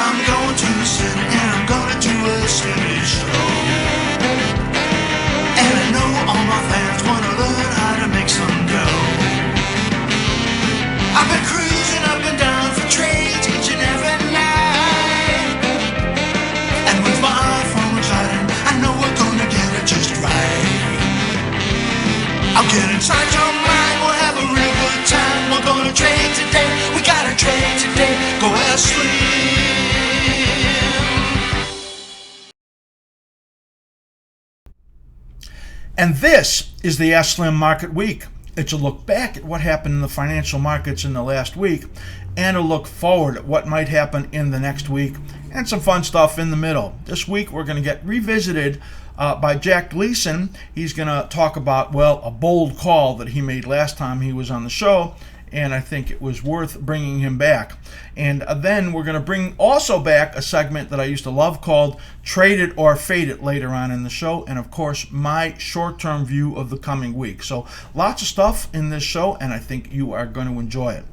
I'm going to the city and I'm gonna do a city show. And I know all my fans wanna learn how to make some dough. I've been cruising up and down for trades each and every night. And with my iPhone exciting, I know we're gonna get it just right. I'll get inside your mind, we'll have a real good time. We're gonna trade today, we gotta trade today. Go askSlim. And this is the askSlim Market Week. It's a look back at what happened in the financial markets in the last week and a look forward at what might happen in the next week and some fun stuff in the middle. This week we're going to get revisited by Jack Gleason. He's going to talk about, well, a bold call that he made last time he was on the show, and I think it was worth bringing him back. And then we're going to bring also back a segment that I used to love called Trade It or Fade It later on in the show, and of course my short-term view of the coming week. So lots of stuff in this show, and I think you are going to enjoy it.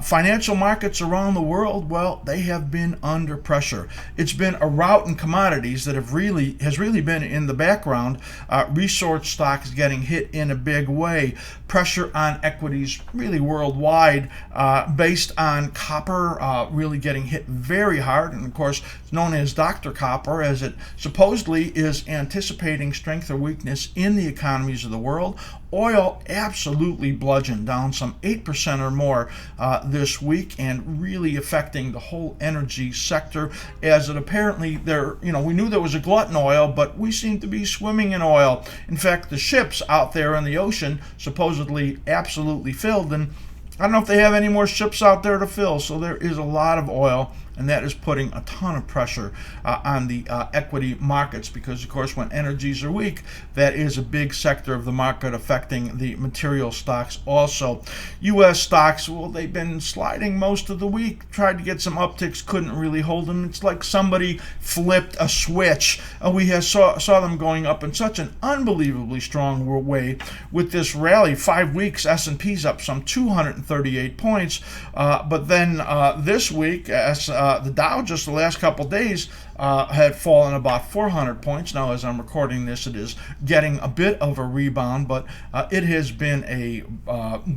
Financial markets around the world, well, they have been under pressure. It's been a rout in commodities that has really been in the background. Resource stocks getting hit in a big way. Pressure on equities really worldwide, based on copper really getting hit very hard, and of course it's known as Dr. Copper, as it supposedly is anticipating strength or weakness in the economies of the world. Oil absolutely bludgeoned, down some 8% or more this week, and really affecting the whole energy sector, as it apparently we knew there was a glut in oil, but we seem to be swimming in oil. In fact, the ships out there in the ocean supposedly absolutely filled, and I don't know if they have any more ships out there to fill, so there is a lot of oil, and that is putting a ton of pressure on the equity markets, because of course when energies are weak, that is a big sector of the market affecting the material stocks also. U.S. stocks, well, they've been sliding most of the week, tried to get some upticks, couldn't really hold them. It's like somebody flipped a switch. We saw them going up in such an unbelievably strong way with this rally. 5 weeks, S&P's up some 238 points, but then this week, the Dow just the last couple days had fallen about 400 points. Now, as I'm recording this, it is getting a bit of a rebound, but it has been a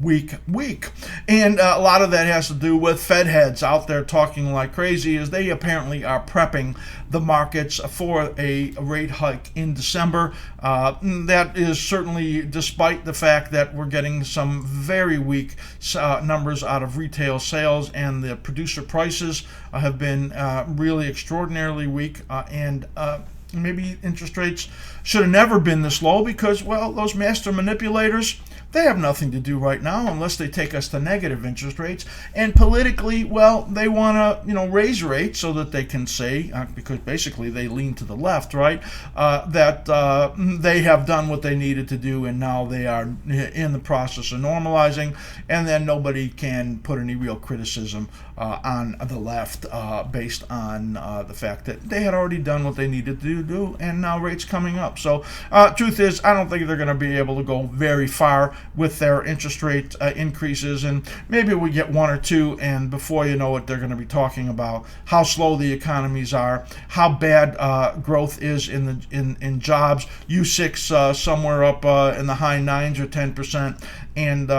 weak week. And a lot of that has to do with Fed heads out there talking like crazy, as they apparently are prepping the markets for a rate hike in December. That is certainly despite the fact that we're getting some very weak numbers out of retail sales, and the producer prices have been really extraordinarily weak, and maybe interest rates should have never been this low, because, well, those master manipulators, they have nothing to do right now unless they take us to negative interest rates. And politically, well, they want to, raise rates so that they can say, because basically they lean to the left, right, that they have done what they needed to do, and now they are in the process of normalizing, and then nobody can put any real criticism on the left based on the fact that they had already done what they needed to do, and now rates coming up. So truth is, I don't think they're going to be able to go very far with their interest rate increases, and maybe we get one or two, and before you know it, they're going to be talking about how slow the economies are, how bad growth is in jobs. U6 somewhere up in the high 9s or 10%, and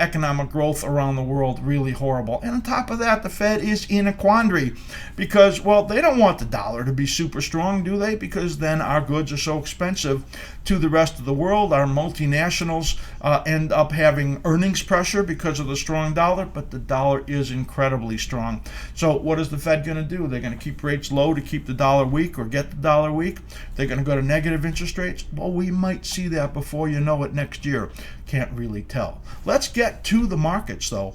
economic growth around the world really horrible. And on top of that, the Fed is in a quandary, because, well, they don't want the dollar to be super strong, do they? Because then our goods are so expensive to the rest of the world. Our multinationals end up having earnings pressure because of the strong dollar, but the dollar is incredibly strong. So what is the Fed going to do? They're going to keep rates low to keep the dollar weak, or get the dollar weak? They're going to go to negative interest rates? Well, we might see that before you know it next year. Can't really tell. Let's get to the markets, though,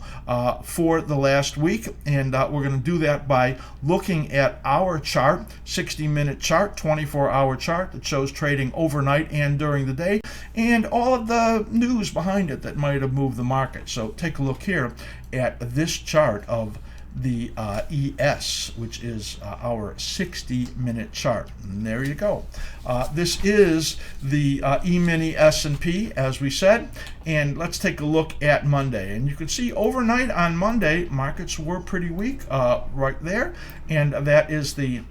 for the last week, and we're going to do that by looking at our chart, 60-minute chart, 24-hour chart that shows trading overnight and during the day, and all of the news behind it that might have moved the market. So take a look here at this chart of the ES, which is our 60-minute chart. And there you go. This is the E-mini S&P, as we said. And let's take a look at Monday. And you can see overnight on Monday, markets were pretty weak right there. And that is the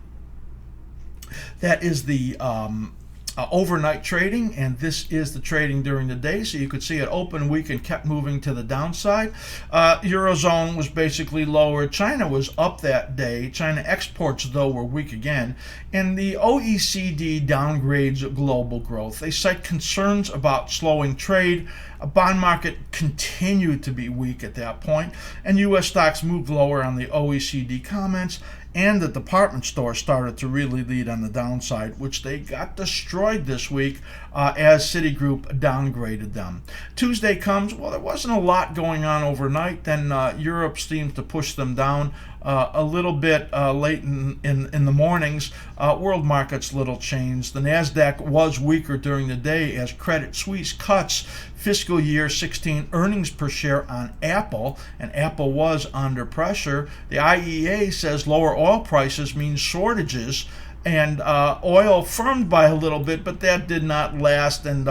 overnight trading, and this is the trading during the day. So you could see it open weak and kept moving to the downside. Eurozone was basically lower. China was up that day. China exports, though, were weak again. And the OECD downgrades global growth. They cite concerns about slowing trade. A bond market continued to be weak at that point, and U.S. stocks moved lower on the OECD comments, and the department store started to really lead on the downside, which they got destroyed this week as Citigroup downgraded them. Tuesday comes, well, there wasn't a lot going on overnight. Then Europe seems to push them down a little bit late in the mornings. World markets little changed. The NASDAQ was weaker during the day as Credit Suisse cuts fiscal year 16 earnings per share on Apple, and Apple was under pressure. The IEA says lower oil prices mean shortages, and oil firmed by a little bit, but that did not last, and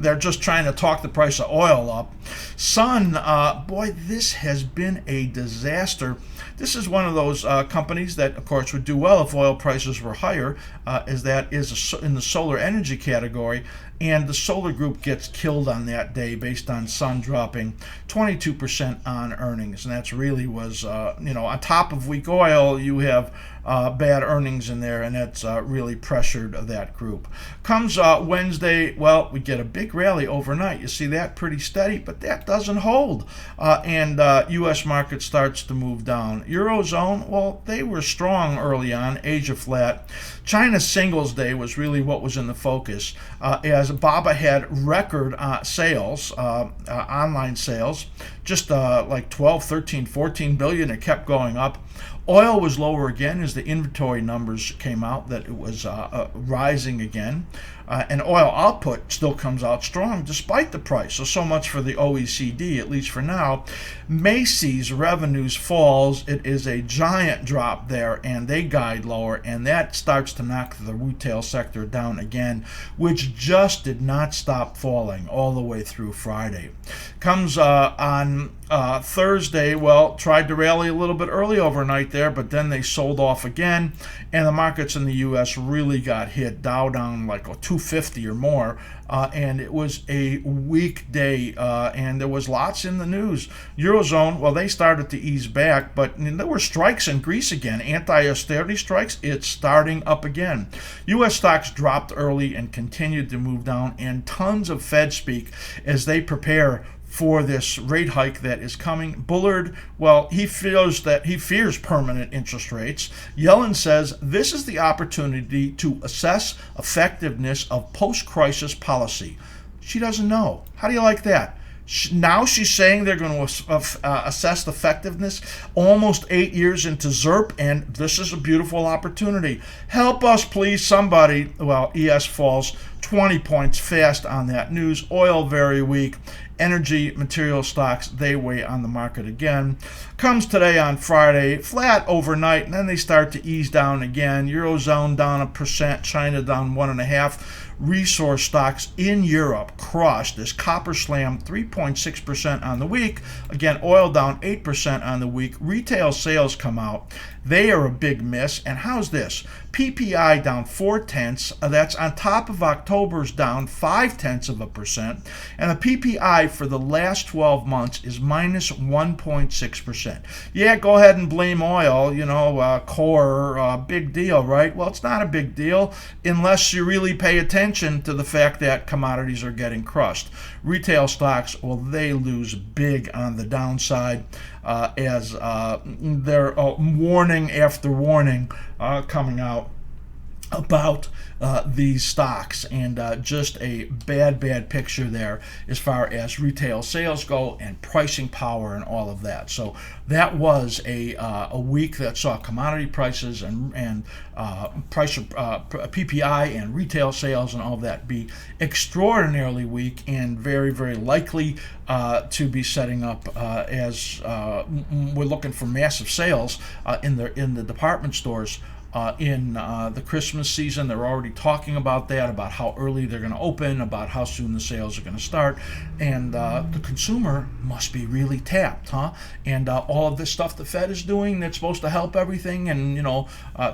they're just trying to talk the price of oil up. Sun, boy, this has been a disaster. This is one of those companies that, of course, would do well if oil prices were higher, as that is in the solar energy category, and the solar group gets killed on that day based on Sun dropping 22% on earnings, and that's really was, on top of weak oil, you have bad earnings in there, and that's really pressured that group. Comes Wednesday, well, we get a big rally overnight. You see that pretty steady, but that doesn't hold, and U.S. market starts to move down. Eurozone, well, they were strong early on. Asia flat. China Singles Day was really what was in the focus, as BABA had record sales, online sales, just like 12, 13, 14 billion. It kept going up. Oil was lower again as the inventory numbers came out that it was rising again. And oil output still comes out strong despite the price. So much for the OECD, at least for now. Macy's revenues falls. It is a giant drop there, and they guide lower, and that starts to knock the retail sector down again, which just did not stop falling all the way through Friday. Comes on Thursday, well, tried to rally a little bit early overnight there, but then they sold off again, and the markets in the U.S. really got hit. Dow down like 250 or more, and it was a weak day, and there was lots in the news. Eurozone, well, they started to ease back, but there were strikes in Greece again, anti-austerity strikes. It's starting up again. U.S. stocks dropped early and continued to move down, and tons of Fed speak as they prepare for this rate hike that is coming. Bullard, well, he fears permanent interest rates. Yellen says this is the opportunity to assess effectiveness of post-crisis policy. She doesn't know. How do you like that? Now she's saying they're going to assess the effectiveness almost 8 years into ZERP, and this is a beautiful opportunity. Help us, please, somebody. Well, ES falls 20 points fast on that news. Oil very weak. Energy, material stocks, they weigh on the market again. Comes today on Friday, flat overnight, and then they start to ease down again. Eurozone down 1%, China down 1.5%. Resource stocks in Europe crushed as copper slammed 3.6% on the week. Again, oil down 8% on the week. Retail sales come out. They are a big miss. And how's this? PPI down 0.4. That's on top of October's down 0.5%. And the PPI for the last 12 months is minus 1.6%. Yeah, go ahead and blame oil, core, big deal, right? Well, it's not a big deal unless you really pay attention to the fact that commodities are getting crushed. Retail stocks, well, they lose big on the downside as they're warning after warning coming out. about these stocks, and just a bad picture there as far as retail sales go and pricing power and all of that. So that was a week that saw commodity prices and price PPI and retail sales and all of that be extraordinarily weak, and very likely to be setting up as we're looking for massive sales in the department stores. In the Christmas season. They're already talking about that, about how early they're going to open, about how soon the sales are going to start, and the consumer must be really tapped, huh? And all of this stuff the Fed is doing that's supposed to help everything and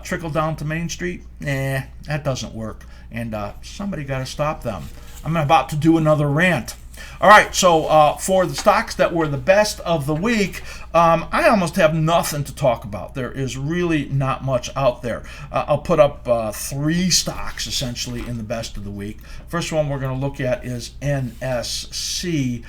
trickle down to Main Street, that doesn't work, and somebody got to stop them. I'm about to do another rant. All right, so for the stocks that were the best of the week, I almost have nothing to talk about. There is really not much out there. I'll put up 3 stocks essentially in the best of the week. First one we're going to look at is NSC,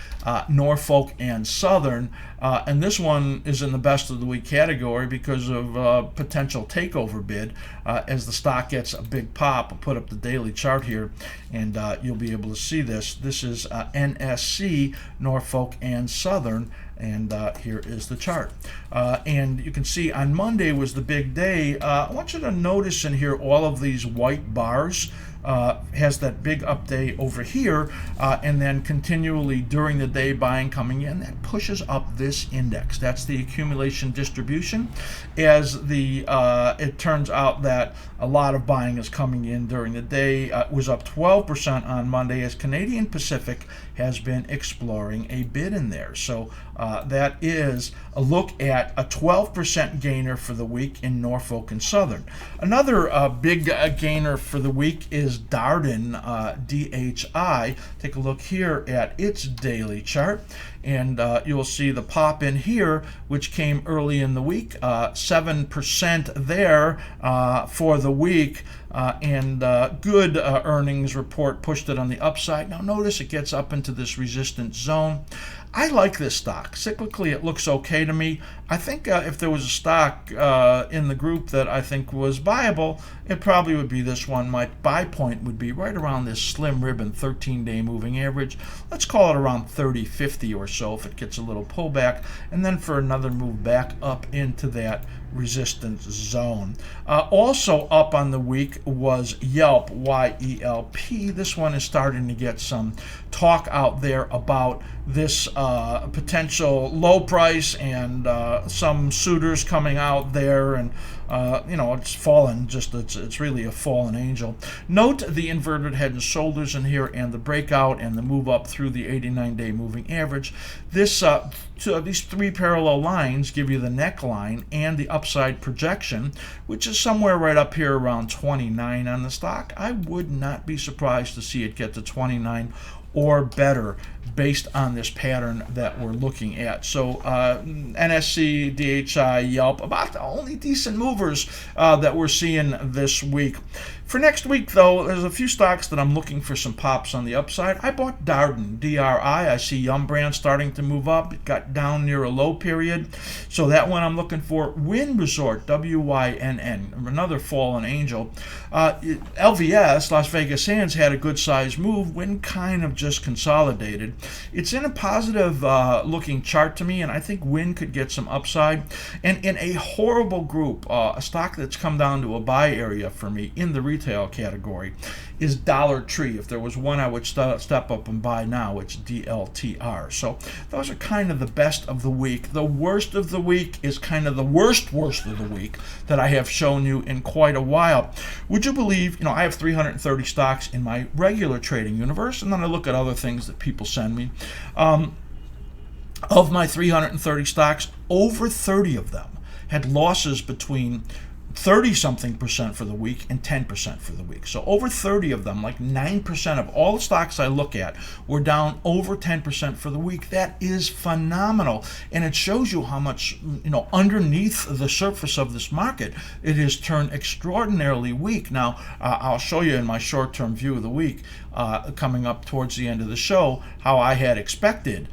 Norfolk and Southern. And this one is in the best of the week category because of potential takeover bid. As the stock gets a big pop, I'll put up the daily chart here, and you'll be able to see this. This is NSC, Norfolk and Southern, and here is the chart. And you can see on Monday was the big day. I want you to notice in here all of these white bars. Has that big up day over here, and then continually during the day buying coming in. That pushes up this index. That's the accumulation distribution. As it turns out that a lot of buying is coming in during the day. It was up 12% on Monday as Canadian Pacific has been exploring a bid in there. So that is a look at a 12% gainer for the week in Norfolk and Southern. Another big gainer for the week is Darden, DHI. Take a look here at its daily chart, and you'll see the pop in here, which came early in the week, 7% there for the week, and good earnings report pushed it on the upside. Now notice it gets up into this resistance zone. I like this stock. Cyclically, it looks okay to me. I think if there was a stock in the group that I think was buyable, it probably would be this one. My buy point would be right around this slim ribbon 13-day moving average. Let's call it around 30.50 or so if it gets a little pullback, and then for another move back up into that resistance zone. Also up on the week was Yelp, Y-E-L-P. This one is starting to get some talk out there about this potential low price and some suitors coming out there, and it's fallen. It's really a fallen angel. Note the inverted head and shoulders in here, and the breakout and the move up through the 89-day moving average. These 3 parallel lines give you the neckline and the upside projection, which is somewhere right up here around 29 on the stock. I would not be surprised to see it get to 29 or better based on this pattern that we're looking at. So NSC, DHI, Yelp, about the only decent movers that we're seeing this week. For next week, though, there's a few stocks that I'm looking for some pops on the upside. I bought Darden, D-R-I. I see Yum Brand starting to move up. It got down near a low period. So that one I'm looking for. Wynn Resort, W-Y-N-N, another fallen angel. LVS, Las Vegas Sands, had a good size move. Wynn kind of just consolidated. It's in a positive looking chart to me, and I think Wynn could get some upside. And in a horrible group, a stock that's come down to a buy area for me in the retail category is Dollar Tree. If there was one I would step up and buy now, it's DLTR. So those are kind of the best of the week. The worst of the week is kind of the worst of the week that I have shown you in quite a while. Would you believe, I have 330 stocks in my regular trading universe, and then I look at other things that people send me. Of my 330 stocks, over 30 of them had losses between 30-something% for the week and 10% for the week. So over 30 of them, like 9% of all the stocks I look at, were down over 10% for the week. That is phenomenal. And it shows you how much, underneath the surface of this market, it has turned extraordinarily weak. Now, I'll show you in my short-term view of the week, coming up towards the end of the show, how I had expected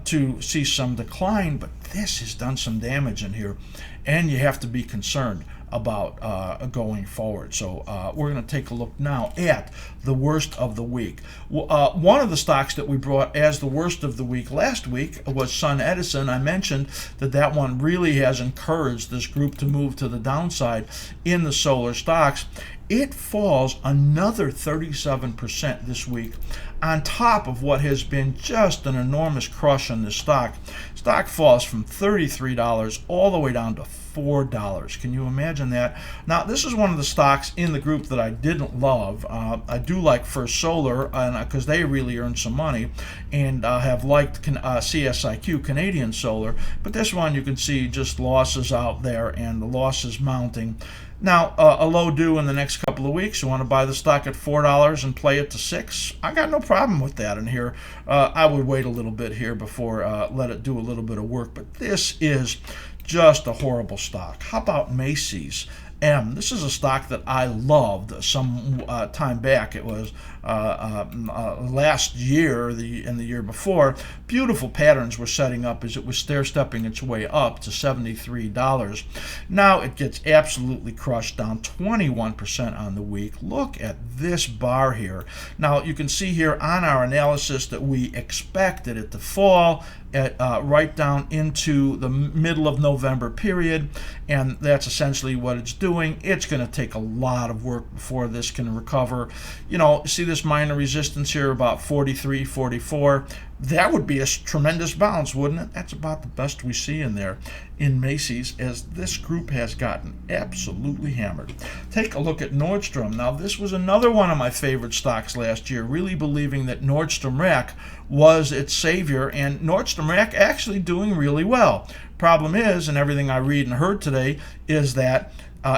to see some decline, but this has done some damage in here, and you have to be concerned. about going forward. So we're going to take a look now at the worst of the week. One of the stocks that we brought as the worst of the week last week was Sun Edison. I mentioned that one really has encouraged this group to move to the downside in the solar stocks. It falls another 37% this week on top of what has been just an enormous crush on this stock. Stock falls from $33 all the way down to $4. Can you imagine that? Now, this is one of the stocks in the group that I didn't love. I do like First Solar because they really earned some money, and have liked CSIQ, Canadian Solar. But this one, you can see just losses out there and the losses mounting. Now, a low due in the next couple of weeks. You want to buy the stock at $4 and play it to $6? I got no problem with that in here. I would wait a little bit here before let it do a little bit of work. But this is just a horrible stock. How about Macy's? This is a stock that I loved some time back. It was last year and the year before. Beautiful patterns were setting up as it was stair-stepping its way up to $73. Now it gets absolutely crushed, down 21% on the week. Look at this bar here. Now you can see here on our analysis that we expected it to fall right down into the middle of November period, and that's essentially what it's doing. It's going to take a lot of work before this can recover. You know, see this minor resistance here about 43, 44. That would be a tremendous bounce, wouldn't it? That's about the best we see in there in Macy's, as this group has gotten absolutely hammered. Take a look at Nordstrom. Now, this was another one of my favorite stocks last year, really believing that Nordstrom Rack was its savior, and Nordstrom Rack actually doing really well. Problem is, and everything I read and heard today, is that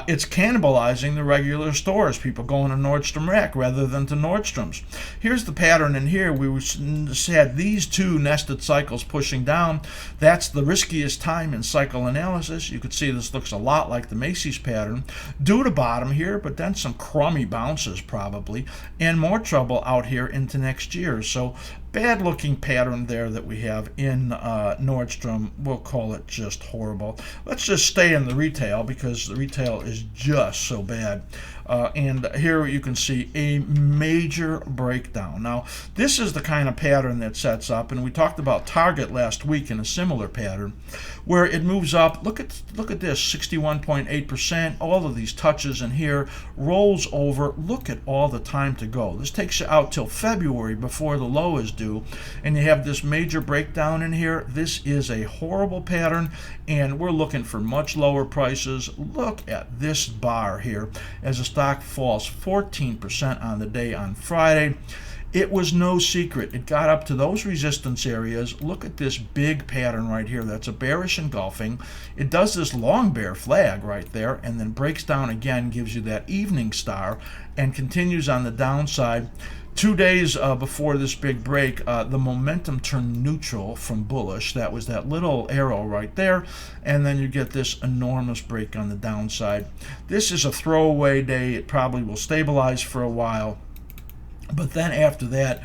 it's cannibalizing the regular stores, people going to Nordstrom Rack rather than to Nordstrom's. Here's the pattern in here. We had these two nested cycles pushing down. That's the riskiest time in cycle analysis. You could see this looks a lot like the Macy's pattern. Due to bottom here, but then some crummy bounces probably, and more trouble out here into next year. So bad looking pattern there that we have in Nordstrom. We'll call it just horrible. Let's just stay in the retail because the retail is just so bad. And here you can see a major breakdown. Now, this is the kind of pattern that sets up, and we talked about Target last week in a similar pattern, where it moves up. Look at this, 61.8%. All of these touches in here, rolls over. Look at all the time to go. This takes you out till February before the low is due, and you have this major breakdown in here. This is a horrible pattern, and we're looking for much lower prices. Look at this bar here as the stock falls 14% on the day on Friday. It was no secret. It got up to those resistance areas. Look at this big pattern right here. That's a bearish engulfing. It does this long bear flag right there and then breaks down again, gives you that evening star, and continues on the downside. 2 days before this big break, the momentum turned neutral from bullish. That was that little arrow right there. And then you get this enormous break on the downside. This is a throwaway day. It probably will stabilize for a while. But then after that,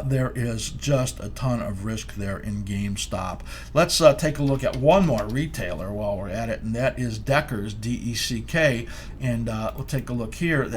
there is just a ton of risk there in GameStop. Let's take a look at one more retailer while we're at it, and that is Deckers, D-E-C-K. And we'll take a look here.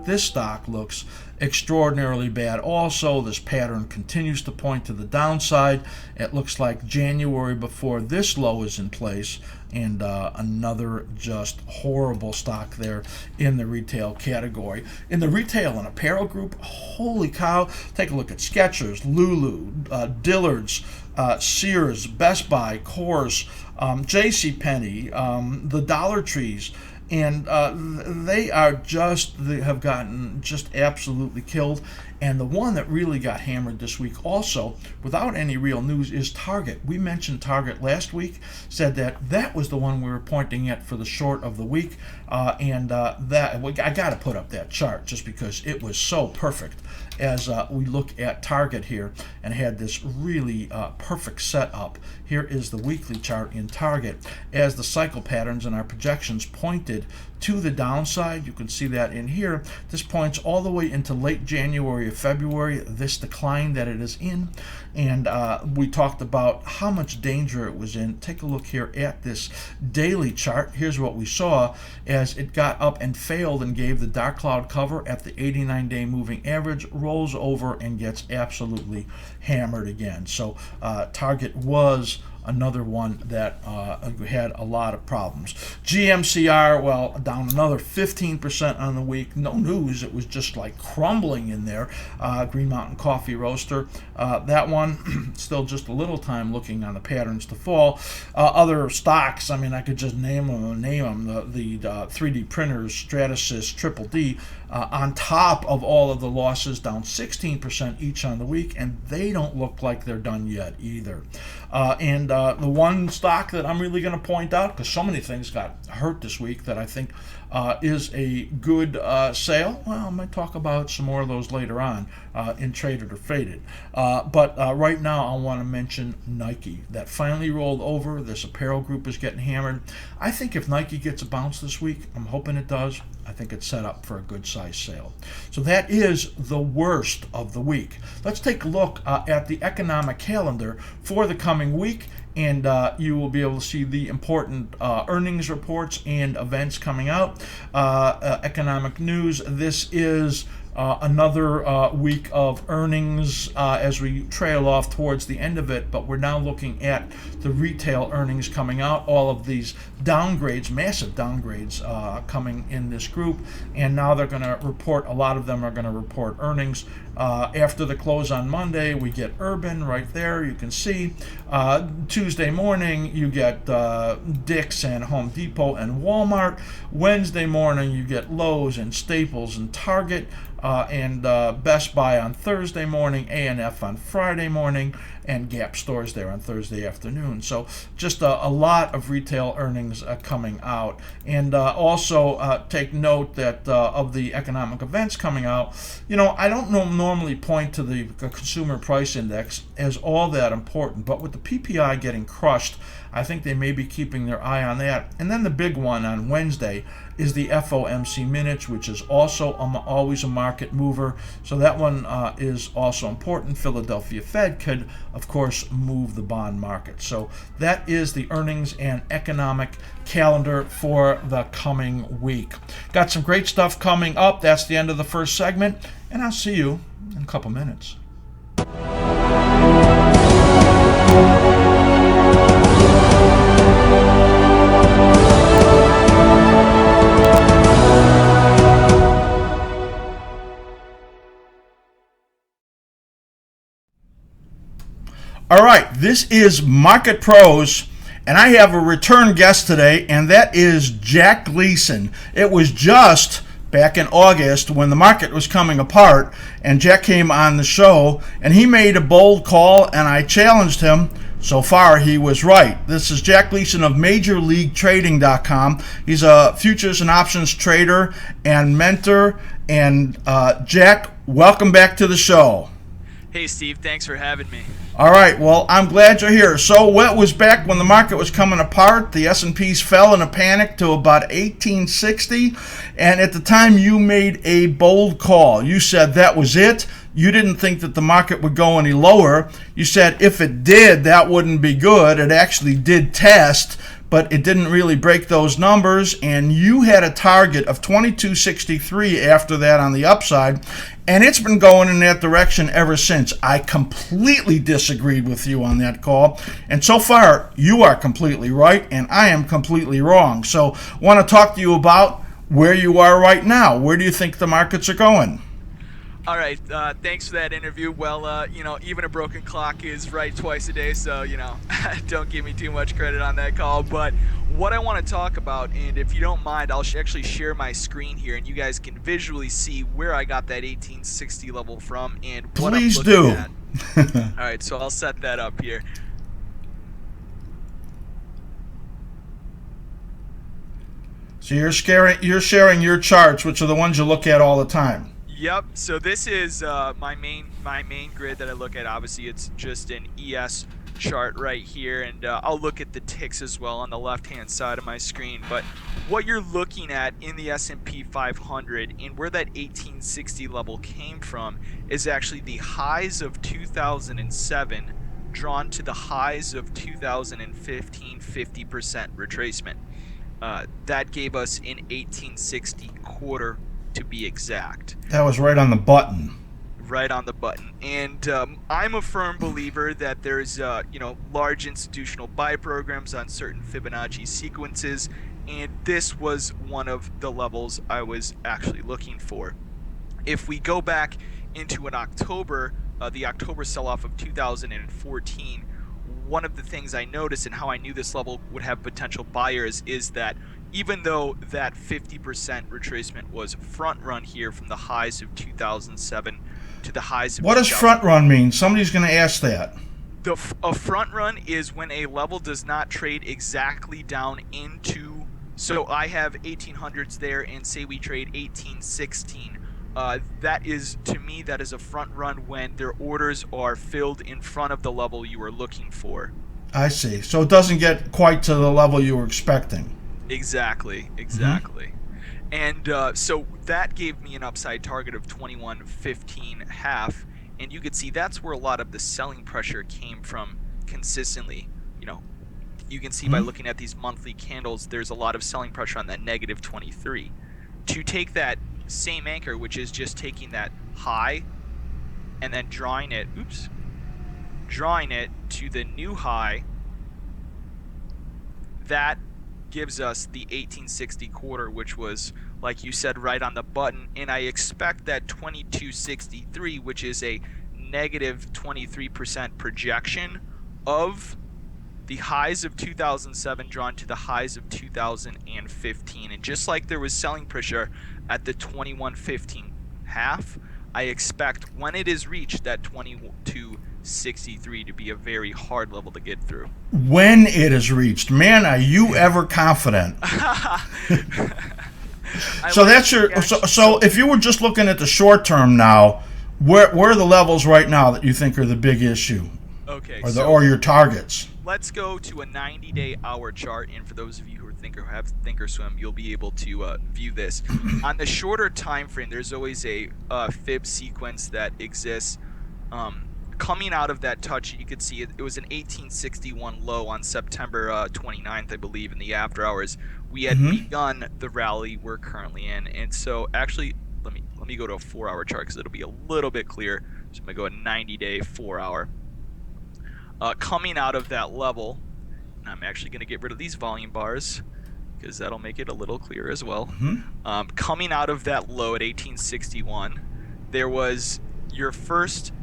This stock looks extraordinarily bad. Also, this pattern continues to point to the downside. It looks like January before this low is in place, and another just horrible stock there in the retail category. In the retail and apparel group, holy cow, take a look at Skechers, Lulu, Dillard's, Sears, Best Buy, Kors, JCPenney, the Dollar Trees, and they have gotten just absolutely killed. And the one that really got hammered this week also, without any real news, is Target. We mentioned Target last week, said that was the one we were pointing at for the short of the week, and I got to put up that chart just because it was so perfect. as we look at Target here and had this really perfect setup. Here is the weekly chart in Target as the cycle patterns and our projections pointed to the downside. You can see that in here. This points all the way into late January or February, this decline that it is in. And we talked about how much danger it was in. Take a look here at this daily chart. Here's what we saw as it got up and failed and gave the dark cloud cover at the 89-day moving average, rolls over and gets absolutely hammered again. So Target was another one that had a lot of problems. GMCR, well, down another 15% on the week. No news. It was just like crumbling in there. Green Mountain Coffee Roaster. That one, still just a little time looking on the patterns to fall. Other stocks, I mean, I could just name them. The 3D printers, Stratasys, Triple D, on top of all of the losses, down 16% each on the week, and they don't look like they're done yet either. And the one stock that I'm really going to point out, because so many things got hurt this week that I think is a good sale. Well, I might talk about some more of those later on in Traded or Faded. But right now I want to mention Nike. That finally rolled over. This apparel group is getting hammered. I think if Nike gets a bounce this week, I'm hoping it does, I think it's set up for a good size sale. So that is the worst of the week. Let's take a look at the economic calendar for the coming week, and you will be able to see the important earnings reports and events coming out. Economic news. This is another week of earnings as we trail off towards the end of it, but we're now looking at the retail earnings coming out. All of these downgrades, massive downgrades coming in this group, and now they're going to report, a lot of them are going to report earnings. After the close on Monday, we get Urban right there, you can see. Tuesday morning, you get Dick's and Home Depot and Walmart. Wednesday morning, you get Lowe's and Staples and Target. And Best Buy on Thursday morning, A&F on Friday morning, and Gap stores there on Thursday afternoon. So just a lot of retail earnings coming out. And also take note that of the economic events coming out, you know, I don't normally point to the consumer price index as all that important, but with the PPI getting crushed, I think they may be keeping their eye on that. And then the big one on Wednesday is the FOMC minutes, which is also always a market mover. So that one is also important. Philadelphia Fed could, of course, move the bond market. So that is the earnings and economic calendar for the coming week. Got some great stuff coming up. That's the end of the first segment, and I'll see you in a couple minutes. All right, this is Market Pros, and I have a return guest today, and that is Jack Gleason. It was just back in August when the market was coming apart, and Jack came on the show, and he made a bold call, and I challenged him. So far, he was right. This is Jack Gleason of MajorLeagueTrading.com. He's a futures and options trader and mentor. And Jack, welcome back to the show. Hey, Steve. Thanks for having me. All right, well, I'm glad you're here. So what was back when the market was coming apart? The S&Ps fell in a panic to about 1860, and at the time you made a bold call. You said that was it. You didn't think that the market would go any lower. You said if it did, that wouldn't be good. It actually did test, but it didn't really break those numbers, and you had a target of 2263 after that on the upside, and it's been going in that direction ever since. I completely disagreed with you on that call, and so far you are completely right and I am completely wrong. So I want to talk to you about where you are right now. Where do you think the markets are going? All right, thanks for that interview. Well, even a broken clock is right twice a day, so, don't give me too much credit on that call. But what I want to talk about, and if you don't mind, I'll actually share my screen here, and you guys can visually see where I got that 1860 level from and what Please I'm do. looking at. All right, so I'll set that up here. So you're sharing your charts, which are the ones you look at all the time. Yep. So this is my main grid that I look at. Obviously, it's just an ES chart right here, and I'll look at the ticks as well on the left-hand side of my screen. But what you're looking at in the S&P 500 and where that 1860 level came from is actually the highs of 2007 drawn to the highs of 2015, 50% retracement. That gave us an 1860 quarter to be exact. That was right on the button. Right on the button. And I'm a firm believer that there's large institutional buy programs on certain Fibonacci sequences, and this was one of the levels I was actually looking for. If we go back into the October sell-off of 2014, one of the things I noticed and how I knew this level would have potential buyers is that even though that 50% retracement was front run here from the highs of 2007 to the highs of What does front run mean? Somebody's going to ask that. A front run is when a level does not trade exactly down into, so I have 1800s there and say we trade 1816. That is, to me, that is a front run when their orders are filled in front of the level you are looking for. I see. So it doesn't get quite to the level you were expecting. Exactly. Mm-hmm. And so that gave me an upside target of 21.15.5, and you could see that's where a lot of the selling pressure came from consistently. You can see by looking at these monthly candles, there's a lot of selling pressure on that negative 23. To take that same anchor, which is just taking that high and then drawing it to the new high, that gives us the 1860 quarter, which was, like you said, right on the button. And I expect that 2263, which is a negative 23% projection of the highs of 2007 drawn to the highs of 2015. And just like there was selling pressure at the 2115 half, I expect when it is reached that 2263 to be a very hard level to get through. When it is reached, man, are you ever confident? So that's your. So if you were just looking at the short term now, where are the levels right now that you think are the big issue? Okay. Or your targets? Let's go to a 90-day hour chart, and for those of you who have Thinkorswim, you'll be able to view this. On the shorter time frame, there's always a fib sequence that exists. Coming out of that touch, you could see it was an 1861 low on September 29th, I believe, in the after hours. We had begun the rally we're currently in, and so actually, let me go to a 4-hour chart because it'll be a little bit clearer. So I'm gonna go a 90-day 4-hour. Coming out of that level, and I'm actually going to get rid of these volume bars because that'll make it a little clearer as well. Coming out of that low at 1861, there was your first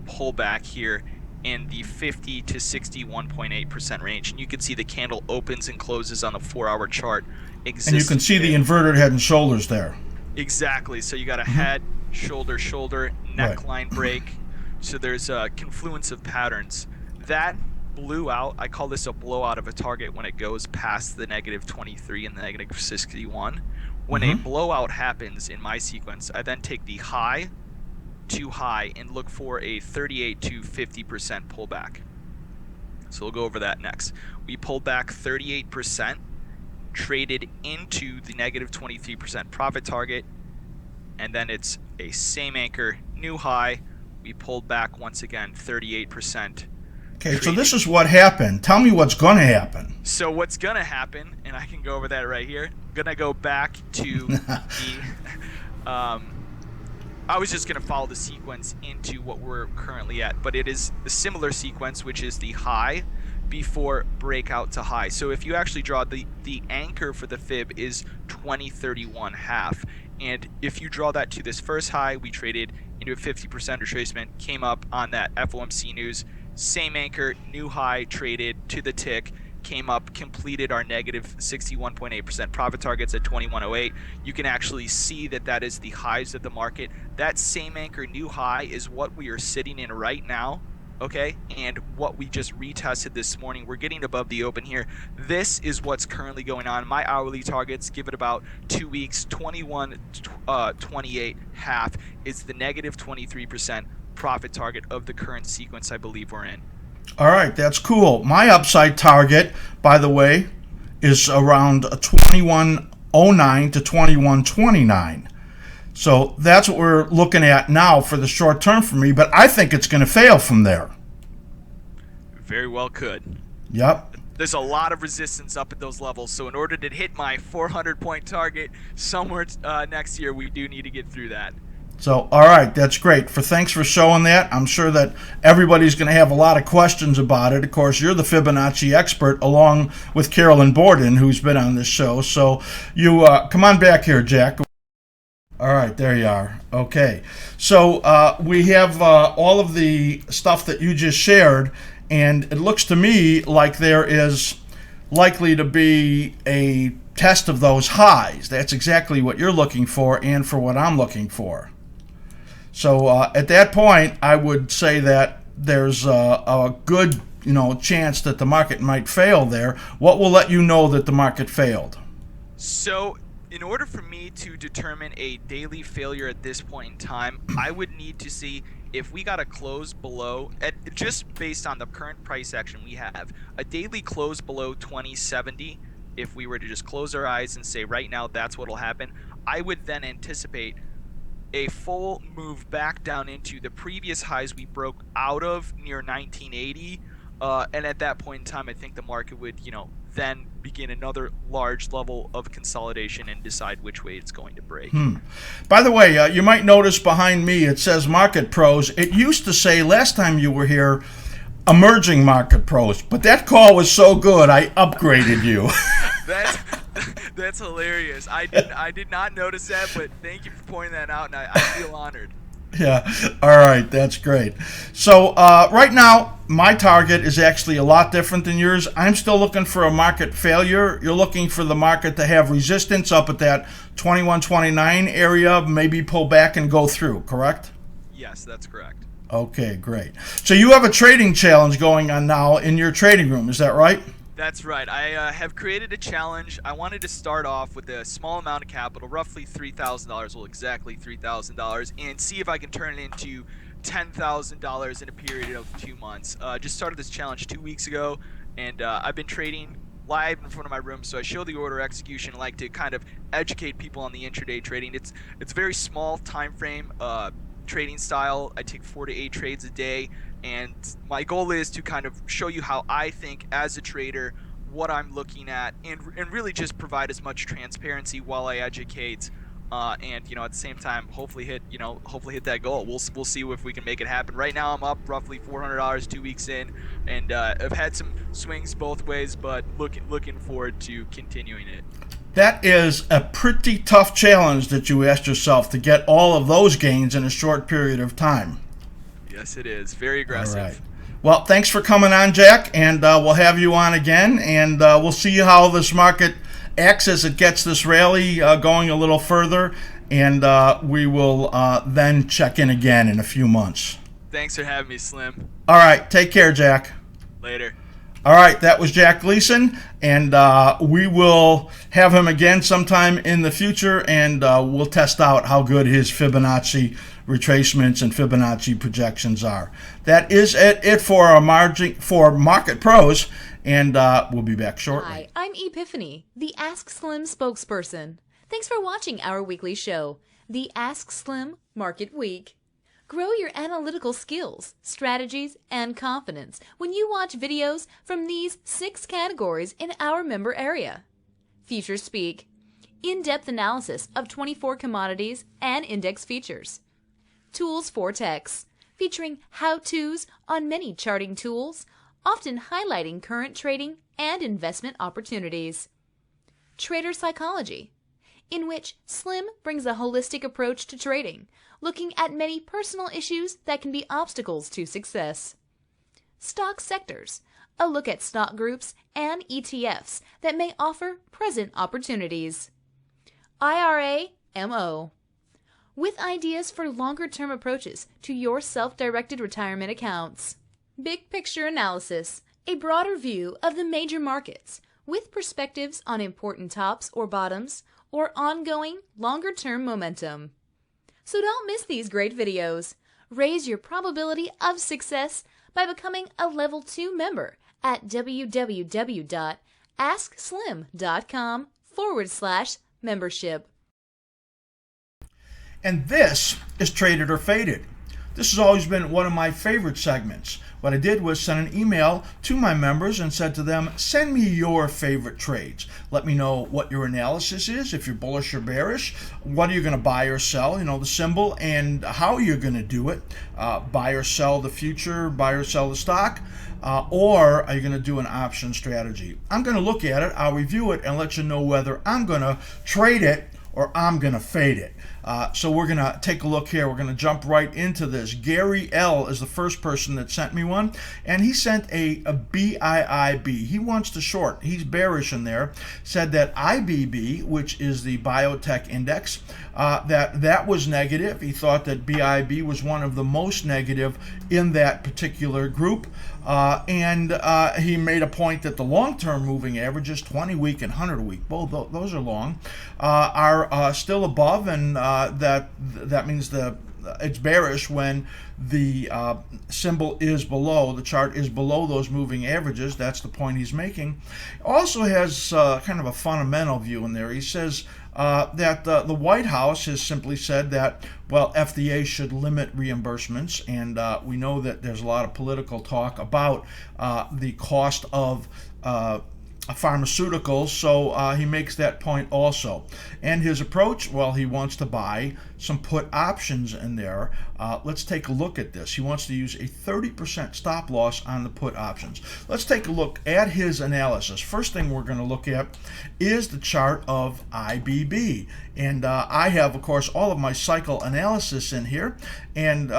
pullback here in the 50 to 61.8% range, and you can see the candle opens and closes on the 4-hour chart. And you can see the inverted head and shoulders there. Exactly. So you got a head, shoulder, neckline break. So there's a confluence of patterns. That blew out. I call this a blowout of a target when it goes past the negative 23 and the negative 61. When a blowout happens in my sequence, I then take the high to high and look for a 38 to 50% pullback. So we'll go over that next. We pulled back 38%, traded into the negative 23% profit target, and then it's a same anchor, new high. We pulled back once again 38%. Okay, so this is what happened. Tell me what's going to happen. So what's going to happen, and I can go over that right here. I'm going to go back to the I was just going to follow the sequence into what we're currently at, but it is a similar sequence, which is the high before breakout to high. So if you actually draw the anchor for the fib is 2031 half, and if you draw that to this first high, we traded into a 50% retracement, came up on that FOMC news, same anchor, new high, traded to the tick, came up, completed our negative 61.8% profit targets at 2108. You can actually see that is the highs of the market. That same anchor, new high, is what we are sitting in right now okay? And what we just retested this morning, we're getting above the open here. This is what's currently going on. My hourly targets, give it about 2 weeks, 21, 28 half is the negative 23% profit target of the current sequence I believe we're in. All right, that's cool. My upside target, by the way, is around 2109 to 2129. So that's what we're looking at now for the short term for me, but I think it's going to fail from there. Very well could. Yep. There's a lot of resistance up at those levels, so in order to hit my 400-point target somewhere next year, we do need to get through that. So, all right, that's great. Thanks for showing that. I'm sure that everybody's going to have a lot of questions about it. Of course, you're the Fibonacci expert, along with Carolyn Borden, who's been on this show. So you come on back here, Jack. All right, there you are. Okay. So we have all of the stuff that you just shared, and it looks to me like there is likely to be a test of those highs. That's exactly what you're looking for and for what I'm looking for. So at that point, I would say that there's a good chance that the market might fail there. What will let you know that the market failed? So in order for me to determine a daily failure at this point in time, I would need to see if we got a close below, just based on the current price action we have, a daily close below 2070. If we were to just close our eyes and say right now that's what will happen, I would then anticipate a full move back down into the previous highs we broke out of near 1980. And at that point in time, I think the market would, then begin another large level of consolidation and decide which way it's going to break. By the way, you might notice behind me it says Market Pros. It used to say last time you were here, Emerging Market Pros, but that call was so good I upgraded you. That's hilarious. I did not notice that, but thank you for pointing that out, and I feel honored. Yeah. All right. That's great. So right now, my target is actually a lot different than yours. I'm still looking for a market failure. You're looking for the market to have resistance up at that 2129 area, maybe pull back and go through, correct? Yes, that's correct. Okay, great. So you have a trading challenge going on now in your trading room. Is that right? That's right. I have created a challenge. I wanted to start off with a small amount of capital, roughly $3,000, well, exactly $3,000, and see if I can turn it into $10,000 in a period of 2 months. Just started this challenge 2 weeks ago, and I've been trading live in front of my room, so I show the order execution. I like to kind of educate people on the intraday trading. It's very small time frame trading style. I take 4 to 8 trades a day. And my goal is to kind of show you how I think as a trader, what I'm looking at, and really just provide as much transparency while I educate, and at the same time, hopefully hit that goal. We'll see if we can make it happen. Right now, I'm up roughly $400 2 weeks in, and I've had some swings both ways, but looking forward to continuing it. That is a pretty tough challenge that you asked yourself to get all of those gains in a short period of time. Yes, it is. Very aggressive. All right. Well, thanks for coming on, Jack, and we'll have you on again, and we'll see how this market acts as it gets this rally going a little further, and we will then check in again in a few months. Thanks for having me, Slim. All right. Take care, Jack. Later. All right, that was Jack Gleason, and we will have him again sometime in the future, and we'll test out how good his Fibonacci retracements and Fibonacci projections are. That is it for our Market Pros, and we'll be back shortly. Hi, I'm Epiphany, the askSlim spokesperson. Thanks for watching our weekly show, the askSlim Market Week. Grow your analytical skills, strategies, and confidence when you watch videos from these 6 categories in our member area. Futures Speak, in-depth analysis of 24 commodities and index features. Tools for Techs, featuring how-tos on many charting tools, often highlighting current trading and investment opportunities. Trader Psychology, in which Slim brings a holistic approach to trading, looking at many personal issues that can be obstacles to success. Stock Sectors, a look at stock groups and ETFs that may offer present opportunities. IRA MO, with ideas for longer-term approaches to your self-directed retirement accounts. Big picture analysis, a broader view of the major markets with perspectives on important tops or bottoms or ongoing longer-term momentum. So don't miss these great videos. Raise your probability of success by becoming a Level 2 member at www.askSlim.com/membership. And this is Traded or Faded. This has always been one of my favorite segments. What I did was send an email to my members and said to them, send me your favorite trades. Let me know what your analysis is, if you're bullish or bearish, what are you going to buy or sell, the symbol, and how you're going to do it. Buy or sell the future, buy or sell the stock, or are you going to do an option strategy? I'm going to look at it, I'll review it, and let you know whether I'm going to trade it or I'm going to fade it. So we're going to take a look here. We're going to jump right into this. Gary L. is the first person that sent me one, and he sent a BIIB. He wants to short. He's bearish in there. Said that IBB, which is the biotech index, that was negative. He thought that BIB was one of the most negative in that particular group. And he made a point that the long-term moving averages, 20-week and 100-week, both those are long, are still above, and that means it's bearish when the symbol is below, the chart is below those moving averages. That's the point he's making. Also has kind of a fundamental view in there. He says that the White House has simply said that, well, FDA should limit reimbursements, and we know that there's a lot of political talk about the cost of pharmaceuticals, so he makes that point also. And his approach, well, he wants to buy some put options in there. Let's take a look at this. He wants to use a 30% stop loss on the put options. Let's take a look at his analysis. First thing we're going to look at is the chart of IBB. And I have, of course, all of my cycle analysis in here. And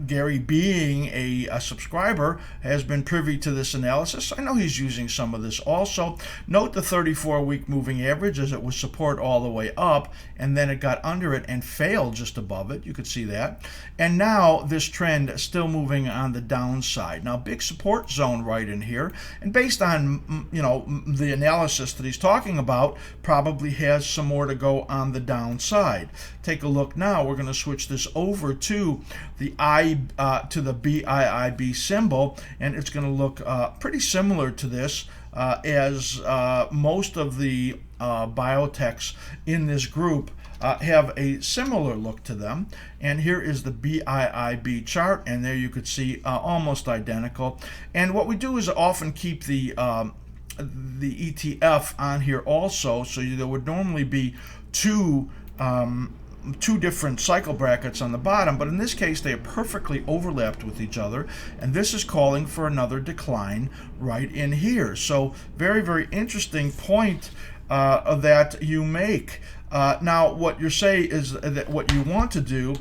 Gary, being a subscriber, has been privy to this analysis. I know he's using some of this also. Note the 34-week moving average, as it was support all the way up, and then it got under it and failed just above it. You could see that. And now this trend is still moving on the downside. Now, big support zone right in here. And based on, the analysis that he's talking about, probably has some more to go on the downside. Take a look now. We're going to switch this over to the BIIB symbol, and it's going to look pretty similar to this as most of the biotechs in this group have a similar look to them. And here is the BIIB chart, and there you could see almost identical. And what we do is often keep the ETF on here also, so there would normally be two different cycle brackets on the bottom, but in this case they are perfectly overlapped with each other, and this is calling for another decline right in here. So very, very interesting point that you make. Now what you're saying is that what you want to do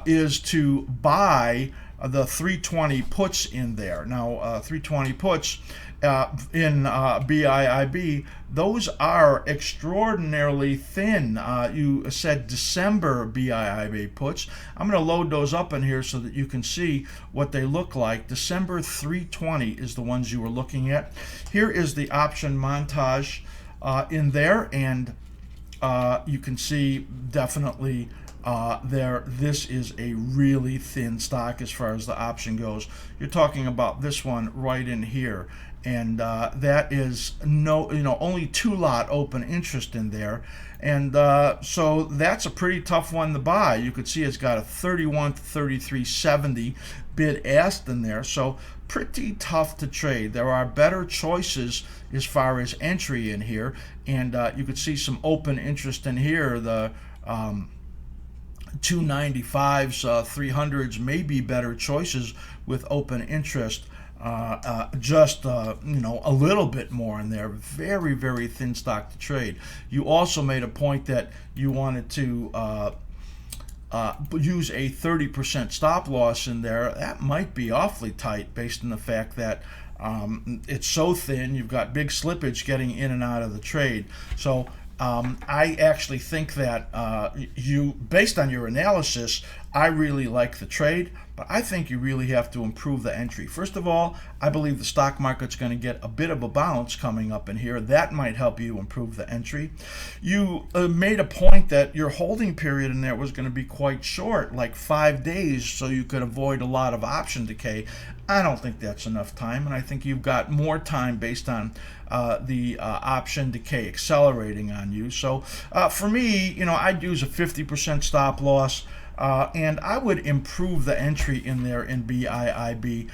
is to buy the 320 puts in there. Now 320 puts in BIIB, those are extraordinarily thin. You said December BIIB puts. I'm going to load those up in here so that you can see what they look like. December 320 is the ones you were looking at. Here is the option montage in there, and you can see definitely this is a really thin stock as far as the option goes. You're talking about this one right in here, and that is only 2 lot open interest in there, and so that's a pretty tough one to buy. You could see it's got a 31 to 33.70 bid asked in there, so pretty tough to trade. There are better choices as far as entry in here, and you could see some open interest in here. The 295s, 300s may be better choices with open interest. Just a little bit more in there. Very, very thin stock to trade. You also made a point that you wanted to use a 30% stop loss in there. That might be awfully tight based on the fact that it's so thin. You've got big slippage getting in and out of the trade. So I actually think that based on your analysis, I really like the trade, but but I think you really have to improve the entry. First of all, I believe the stock market's going to get a bit of a bounce coming up in here. That might help you improve the entry. You made a point that your holding period in there was going to be quite short, like 5 days, so you could avoid a lot of option decay. I don't think that's enough time, and I think you've got more time based on the option decay accelerating on you. So for me, I'd use a 50% stop loss. And I would improve the entry in there in BIIB,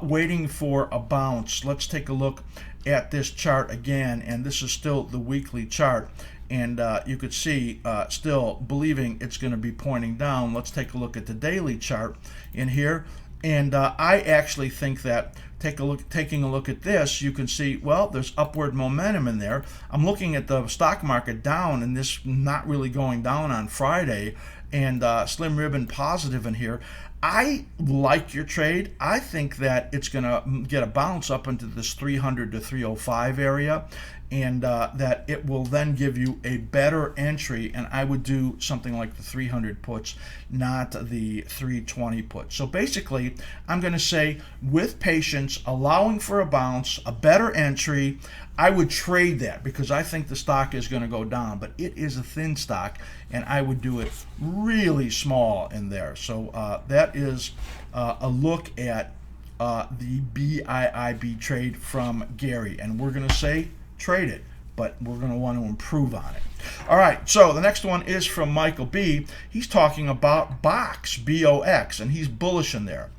waiting for a bounce. Let's take a look at this chart again, and this is still the weekly chart. And you could see still believing it's going to be pointing down. Let's take a look at the daily chart in here. And I actually think that taking a look at this, you can see, well, there's upward momentum in there. I'm looking at the stock market down, and this not really going down on Friday, and slim ribbon positive in here. I like your trade. I think that it's going to get a bounce up into this 300 to 305 area, and that it will then give you a better entry, and I would do something like the 300 puts, not the 320 puts. So basically, I'm going to say with patience, allowing for a bounce, a better entry, I would trade that because I think the stock is going to go down, but it is a thin stock, and I would do it really small in there. So that is a look at the BIIB trade from Gary, and we're going to say trade it, but we're going to want to improve on it. All right, so the next one is from Michael B. He's talking about BOX, B-O-X, and he's bullish in there.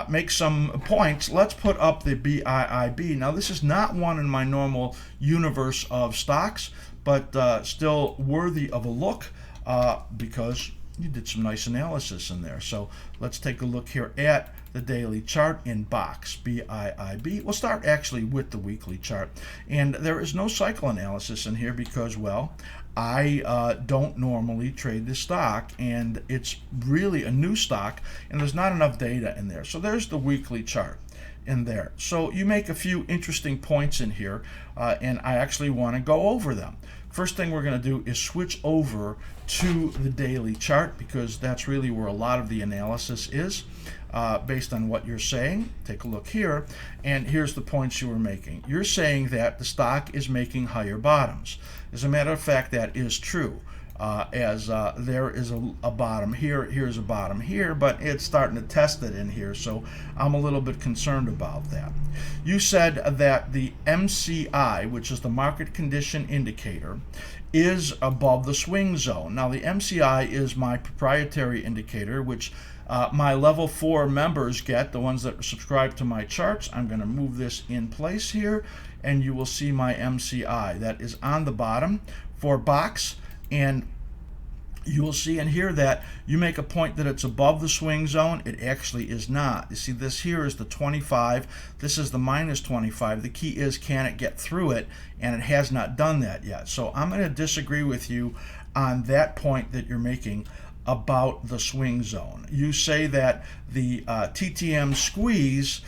Make some points. Let's put up the BIIB. Now, this is not one in my normal universe of stocks, but still worthy of a look because you did some nice analysis in there. So let's take a look here at the daily chart in BOX, BIIB. We'll start actually with the weekly chart. And there is no cycle analysis in here because, well, I don't normally trade this stock, and it's really a new stock, and there's not enough data in there. So there's the weekly chart in there. So you make a few interesting points in here, and I actually want to go over them. First thing we're going to do is switch over to the daily chart because that's really where a lot of the analysis is based on what you're saying. Take a look here, and here's the points you were making. You're saying that the stock is making higher bottoms. As a matter of fact, that is true. There is a bottom here, here's a bottom here, but it's starting to test it in here, so I'm a little bit concerned about that. You said that the MCI, which is the market condition indicator, is above the swing zone. Now, the MCI is my proprietary indicator, which my level 4 members get, the ones that subscribe to my charts. I'm going to move this in place here, and you will see my MCI. That is on the bottom for BOX. And you will see and hear that you make a point that it's above the swing zone. It actually is not. You see, this here is the 25. This is the minus 25. The key is, can it get through it? And it has not done that yet. So I'm going to disagree with you on that point that you're making about the swing zone. You say that the TTM squeeze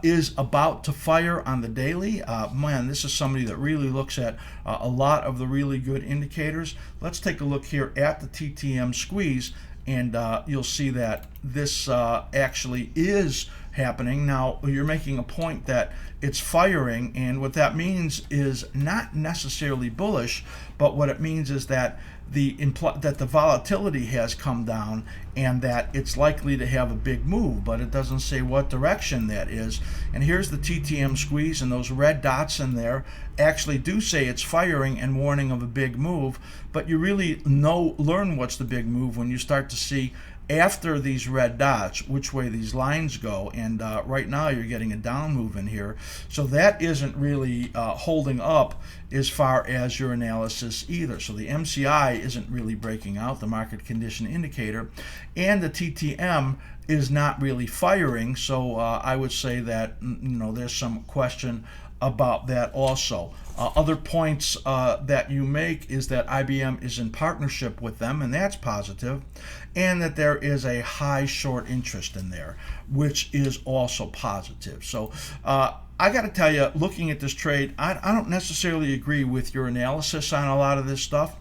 is about to fire on the daily. Man, this is somebody that really looks at a lot of the really good indicators. Let's take a look here at the TTM squeeze, and you'll see that this actually is happening. Now, you're making a point that it's firing, and what that means is not necessarily bullish, but what it means is that the volatility has come down and that it's likely to have a big move, but it doesn't say what direction that is. And here's the TTM squeeze, and those red dots in there actually do say it's firing and warning of a big move, but you really learn what's the big move when you start to see after these red dots which way these lines go, and right now you're getting a down move in here, so that isn't really holding up as far as your analysis either. So the MCI isn't really breaking out, the market condition indicator, and the TTM is not really firing, so I would say that there's some question about that also. Other points that you make is that IBM is in partnership with them, and that's positive, and that there is a high short interest in there, which is also positive. So I got to tell you, looking at this trade, I don't necessarily agree with your analysis on a lot of this stuff,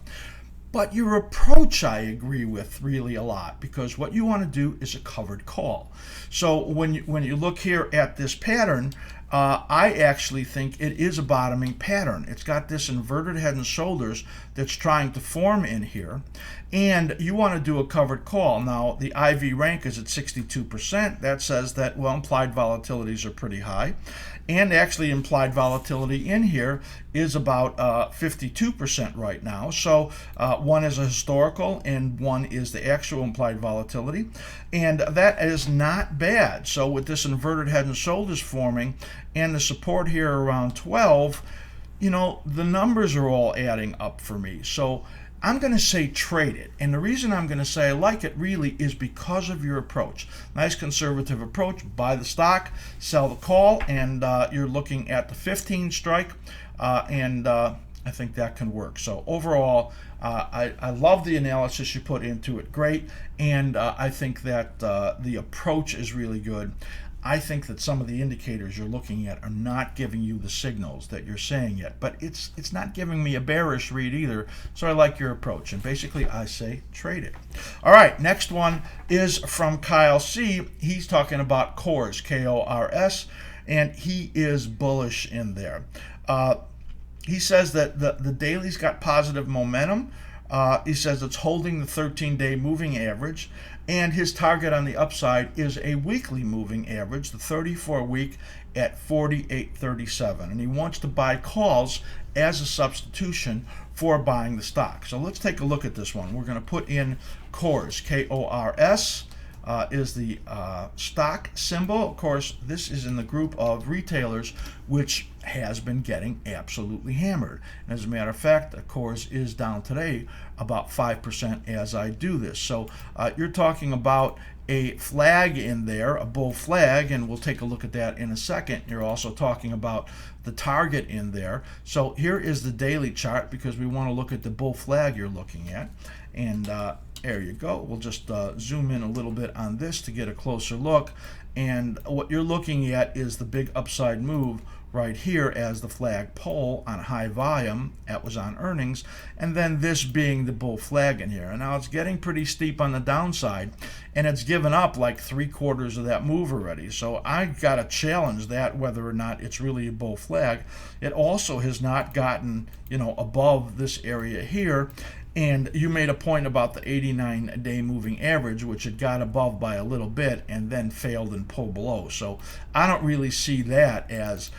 But your approach I agree with really a lot, because what you want to do is a covered call. So when you look here at this pattern, I actually think it is a bottoming pattern. It's got this inverted head and shoulders that's trying to form in here, and you want to do a covered call. Now the IV rank is at 62%. That says that, well, implied volatilities are pretty high, and actually implied volatility in here is about 52% right now. So one is a historical and one is the actual implied volatility, and that is not bad. So with this inverted head and shoulders forming and the support here around 12, you know, the numbers are all adding up for me. So I'm going to say trade it. And the reason I'm going to say I like it really is because of your approach. Nice conservative approach. Buy the stock, sell the call, and you're looking at the 15 strike, and I think that can work. So overall, I love the analysis you put into it. Great. And I think that the approach is really good. I think that some of the indicators you're looking at are not giving you the signals that you're saying yet, but it's not giving me a bearish read either, so I like your approach, and basically I say trade it. All right, next one is from Kyle C. He's talking about Kors, K-O-R-S, and he is bullish in there. He says that the daily's got positive momentum. He says it's holding the 13-day moving average, and his target on the upside is a weekly moving average, the 34-week at 48.37, and he wants to buy calls as a substitution for buying the stock. So let's take a look at this one. We're going to put in Kors, K-O-R-S. Is the stock symbol. Of course, this is in the group of retailers which has been getting absolutely hammered. And as a matter of fact, Kors is down today about 5% as I do this. So you're talking about a flag in there, a bull flag, and we'll take a look at that in a second. You're also talking about the target in there. So here is the daily chart, because we want to look at the bull flag you're looking at. And there you go. We'll just zoom in a little bit on this to get a closer look. And what you're looking at is the big upside move right here as the flag pole on high volume. That was on earnings. And then this being the bull flag in here. And now it's getting pretty steep on the downside, and it's given up like 3/4 of that move already. So I got to challenge that, whether or not it's really a bull flag. It also has not gotten, you know, above this area here. And you made a point about the 89-day moving average, which it got above by a little bit and then failed and pulled below. So I don't really see that as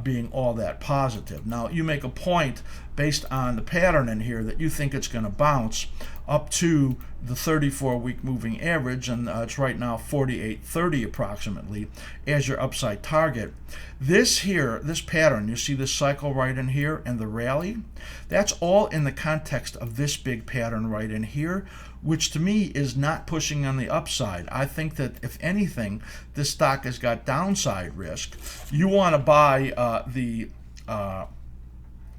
being all that positive. Now, you make a point based on the pattern in here that you think it's going to bounce up to the 34-week moving average, and it's right now 48.30 approximately as your upside target. This here, this pattern, you see this cycle right in here and the rally, that's all in the context of this big pattern right in here, which to me is not pushing on the upside. I think that if anything, this stock has got downside risk. You want to buy the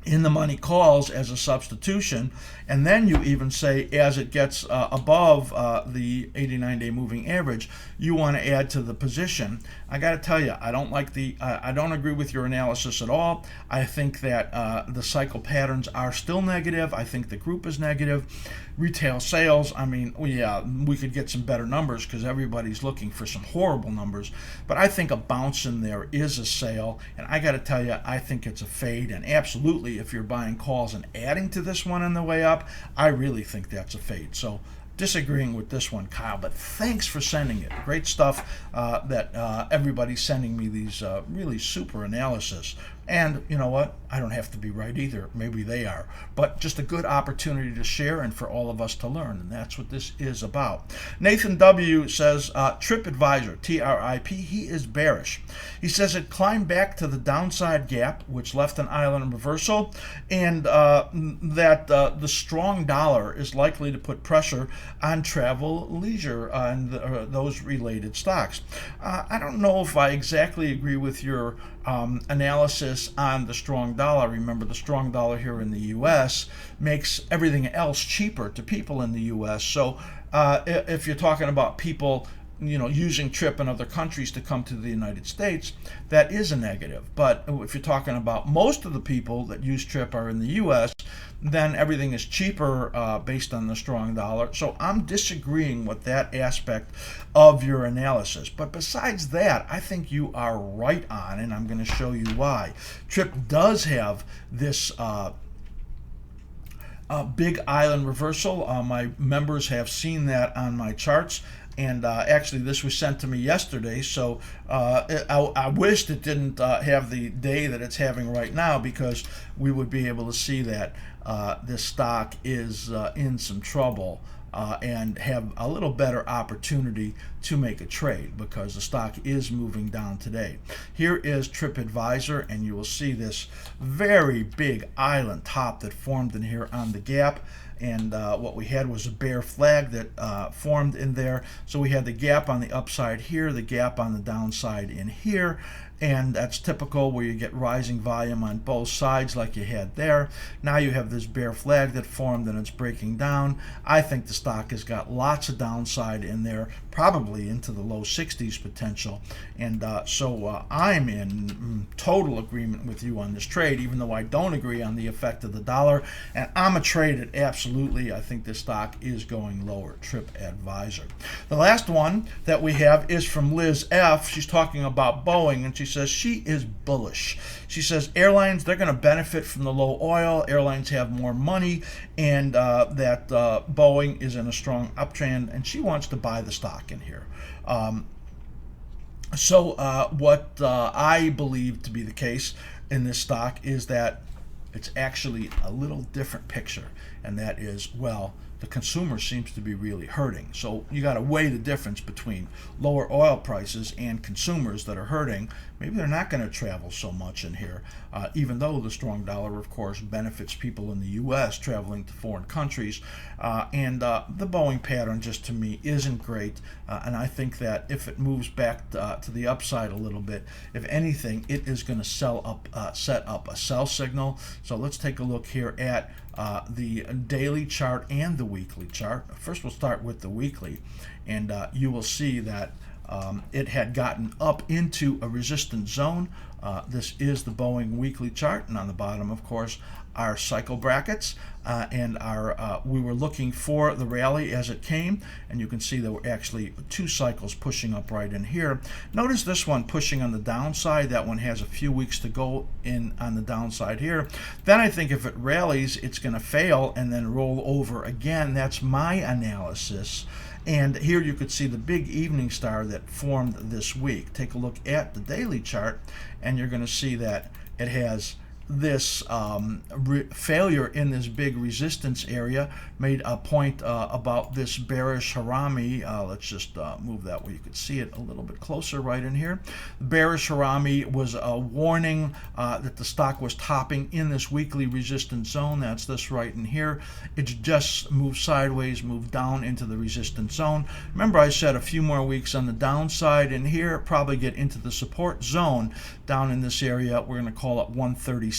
in the money calls as a substitution, and then you even say as it gets above the 89-day moving average, you want to add to the position. I got to tell you, I don't like I don't agree with your analysis at all. I think that the cycle patterns are still negative. I think the group is negative. Retail sales, I mean, yeah, we could get some better numbers because everybody's looking for some horrible numbers, but I think a bounce in there is a sale, and I got to tell you, I think it's a fade. And absolutely, if you're buying calls and adding to this one on the way up, I really think that's a fade. So disagreeing with this one, Kyle, but thanks for sending it. Great stuff that everybody's sending me these really super analysis. And you know what? I don't have to be right either. Maybe they are. But just a good opportunity to share and for all of us to learn. And that's what this is about. Nathan W. says, TripAdvisor, T-R-I-P, he is bearish. He says it climbed back to the downside gap, which left an island reversal, and that the strong dollar is likely to put pressure on travel, leisure, and those related stocks. I don't know if I exactly agree with your analysis on the strong dollar. Remember, the strong dollar here in the U.S. makes everything else cheaper to people in the U.S. So if you're talking about people using TRIP in other countries to come to the United States, that is a negative. But if you're talking about most of the people that use TRIP are in the U.S., then everything is cheaper based on the strong dollar. So I'm disagreeing with that aspect of your analysis. But besides that, I think you are right on, and I'm going to show you why. TRIP does have this big island reversal. My members have seen that on my charts. And actually, this was sent to me yesterday, so I wished it didn't have the day that it's having right now, because we would be able to see that this stock is in some trouble and have a little better opportunity to make a trade, because the stock is moving down today. Here is TripAdvisor, and you will see this very big island top that formed in here on the gap. And what we had was a bear flag that formed in there. So we had the gap on the upside here, the gap on the downside in here, and that's typical where you get rising volume on both sides like you had there. Now you have this bear flag that formed and it's breaking down. I think the stock has got lots of downside in there, probably into the low 60s potential, and so I'm in total agreement with you on this trade, even though I don't agree on the effect of the dollar, and I'm a trade it absolutely. I think this stock is going lower. TripAdvisor. The last one that we have is from Liz F. She's talking about Boeing, and she says she is bullish. She says airlines, they're going to benefit from the low oil. Airlines have more money, and that Boeing is in a strong uptrend, and she wants to buy the stock in here. So what I believe to be the case in this stock is that it's actually a little different picture, and that is, well, the consumer seems to be really hurting. So you got to weigh the difference between lower oil prices and consumers that are hurting. Maybe they're not going to travel so much in here, even though the strong dollar, of course, benefits people in the U.S. traveling to foreign countries. And the Boeing pattern, just to me, isn't great. And I think that if it moves back to the upside a little bit, if anything, it is going to set up a sell signal. So let's take a look here at the daily chart and the weekly chart. First, we'll start with the weekly, and you will see that it had gotten up into a resistance zone. This is the Boeing weekly chart, and on the bottom, of course, our cycle brackets, and our we were looking for the rally as it came, and you can see there were actually two cycles pushing up right in here. Notice this one pushing on the downside. That one has a few weeks to go in on the downside here. Then I think if it rallies, it's going to fail and then roll over again. That's my analysis. And here you could see the big evening star that formed this week. Take a look at the daily chart, and you're going to see that it has this failure in this big resistance area. Made a point about this bearish harami. Let's just move that where you could see it a little bit closer right in here. The bearish harami was a warning that the stock was topping in this weekly resistance zone. That's this right in here. It's just moved sideways, moved down into the resistance zone. Remember, I said a few more weeks on the downside in here, probably get into the support zone down in this area. We're going to call it 137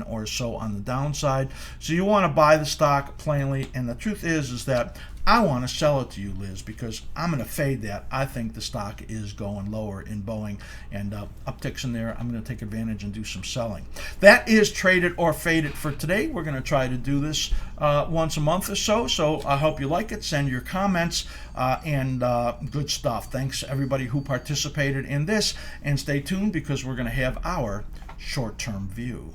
or so on the downside. So you want to buy the stock plainly, and the truth is that I want to sell it to you, Liz, because I'm going to fade that. I think the stock is going lower in Boeing, and upticks in there, I'm going to take advantage and do some selling. That is Trade It or Fade It for today. We're going to try to do this once a month or so, so I hope you like it. Send your comments, and good stuff. Thanks everybody who participated in this, and stay tuned because we're going to have our short-term view.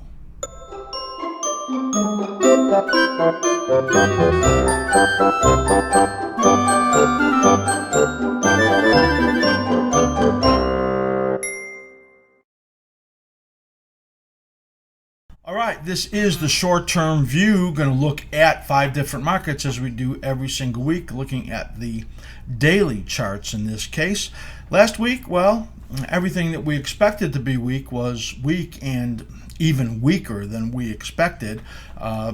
All right, this is the short-term view. Going to look at 5 different markets as we do every single week, looking at the daily charts in this case. Last week, well, everything that we expected to be weak was weak, and even weaker than we expected.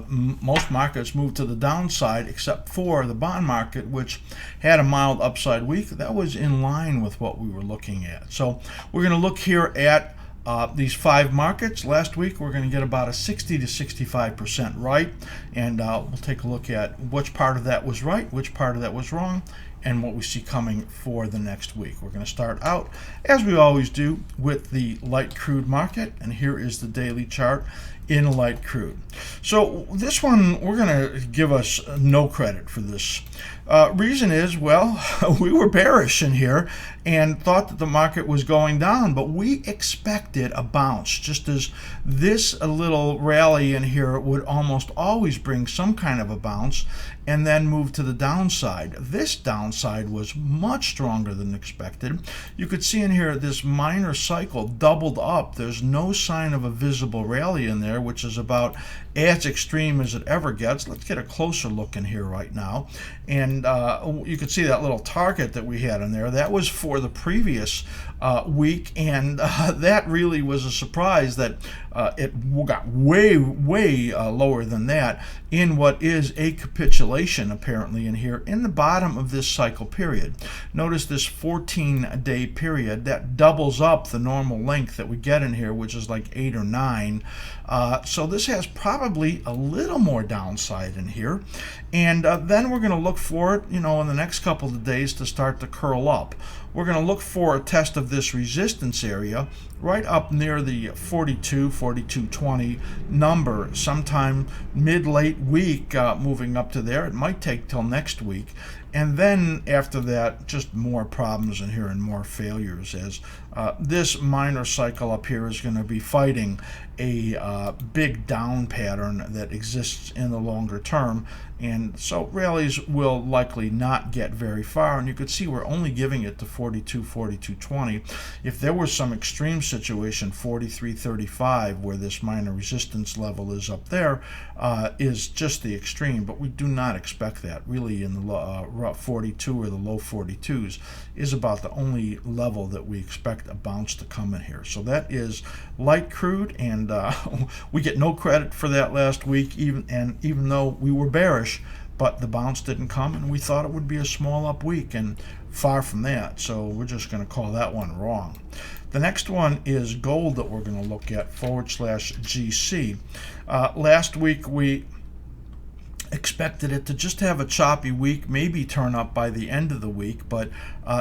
Most markets moved to the downside except for the bond market, which had a mild upside week. That was in line with what we were looking at. So we're going to look here at these 5 markets. Last week we're going to get about a 60 to 65% right, and we'll take a look at which part of that was right, which part of that was wrong, and what we see coming for the next week. We're going to start out, as we always do, with the light crude market, and here is the daily chart in light crude. So this one, we're going to give us no credit for this. Reason is, well, we were bearish in here and thought that the market was going down, but we expected a bounce, just as this little rally in here would almost always bring some kind of a bounce and then move to the downside. This downside was much stronger than expected. You could see in here this minor cycle doubled up. There's no sign of a visible rally in there, which is about as extreme as it ever gets. Let's get a closer look in here right now. And you can see that little target that we had in there. That was for the previous week, and that really was a surprise that it got way lower than that in what is a capitulation apparently in here in the bottom of this cycle period. Notice this 14-day period that doubles up the normal length that we get in here, which is like 8 or 9. So this has probably a little more downside in here, and then we're going to look for it, in the next couple of days to start to curl up. We're going to look for a test of this resistance area right up near the 42-42.20 number sometime mid-late week, moving up to there. It might take till next week. And then after that, just more problems in here and more failures, as this minor cycle up here is going to be fighting a big down pattern that exists in the longer term. And so rallies will likely not get very far. And you could see we're only giving it to 42-42.20. If there was some extreme situation, 43.35, where this minor resistance level is up there, is just the extreme. But we do not expect that. Really, in the 42 or the low 42s is about the only level that we expect a bounce to come in here. So that is light crude, and we get no credit for that last week, even though we were bearish, but the bounce didn't come, and we thought it would be a small up week, and far from that. So we're just going to call that one wrong. The next one is gold that we're going to look at, /GC. Last week we expected it to just have a choppy week, maybe turn up by the end of the week, but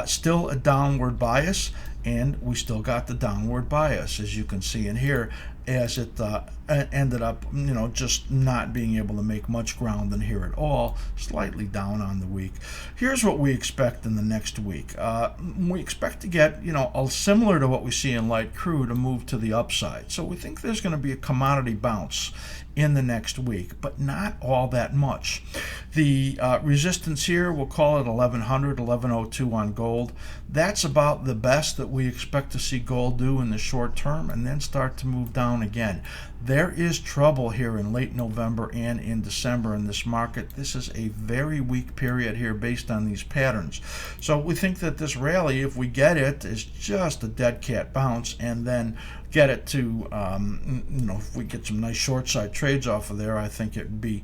still a downward bias, and we still got the downward bias, as you can see in here, as it ended up, just not being able to make much ground in here at all, slightly down on the week. Here's what we expect in the next week. We expect to get, similar to what we see in light crude, a move to the upside. So we think there's going to be a commodity bounce in the next week, but not all that much. The resistance here, we'll call it 1100, 1102 on gold. That's about the best that we expect to see gold do in the short term, and then start to move down again. There is trouble here in late November and in December in this market. This is a very weak period here based on these patterns. So we think that this rally, if we get it, is just a dead cat bounce, and then get it to, if we get some nice short side trades off of there, I think it would be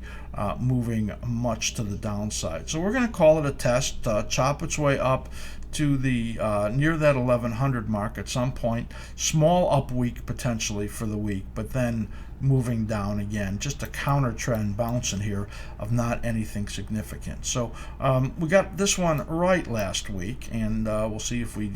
moving much to the downside. So we're going to call it a test, chop its way up to the near that 1100 mark at some point. Small up week potentially for the week, but then moving down again. Just a counter trend bouncing here of not anything significant. So we got this one right last week, and we'll see if we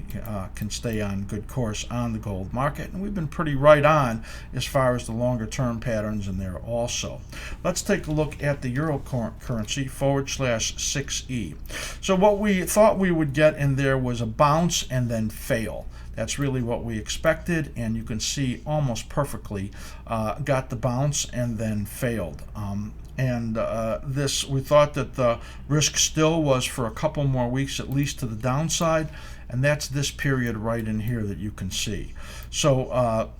can stay on good course on the gold market. And we've been pretty right on as far as the longer term patterns in there also. Let's take a look at the euro currency, /6E. So what we thought we would get in there was a bounce and then fail. That's really what we expected, and you can see almost perfectly got the bounce and then failed. This, we thought that the risk still was for a couple more weeks at least to the downside, and that's this period right in here that you can see. So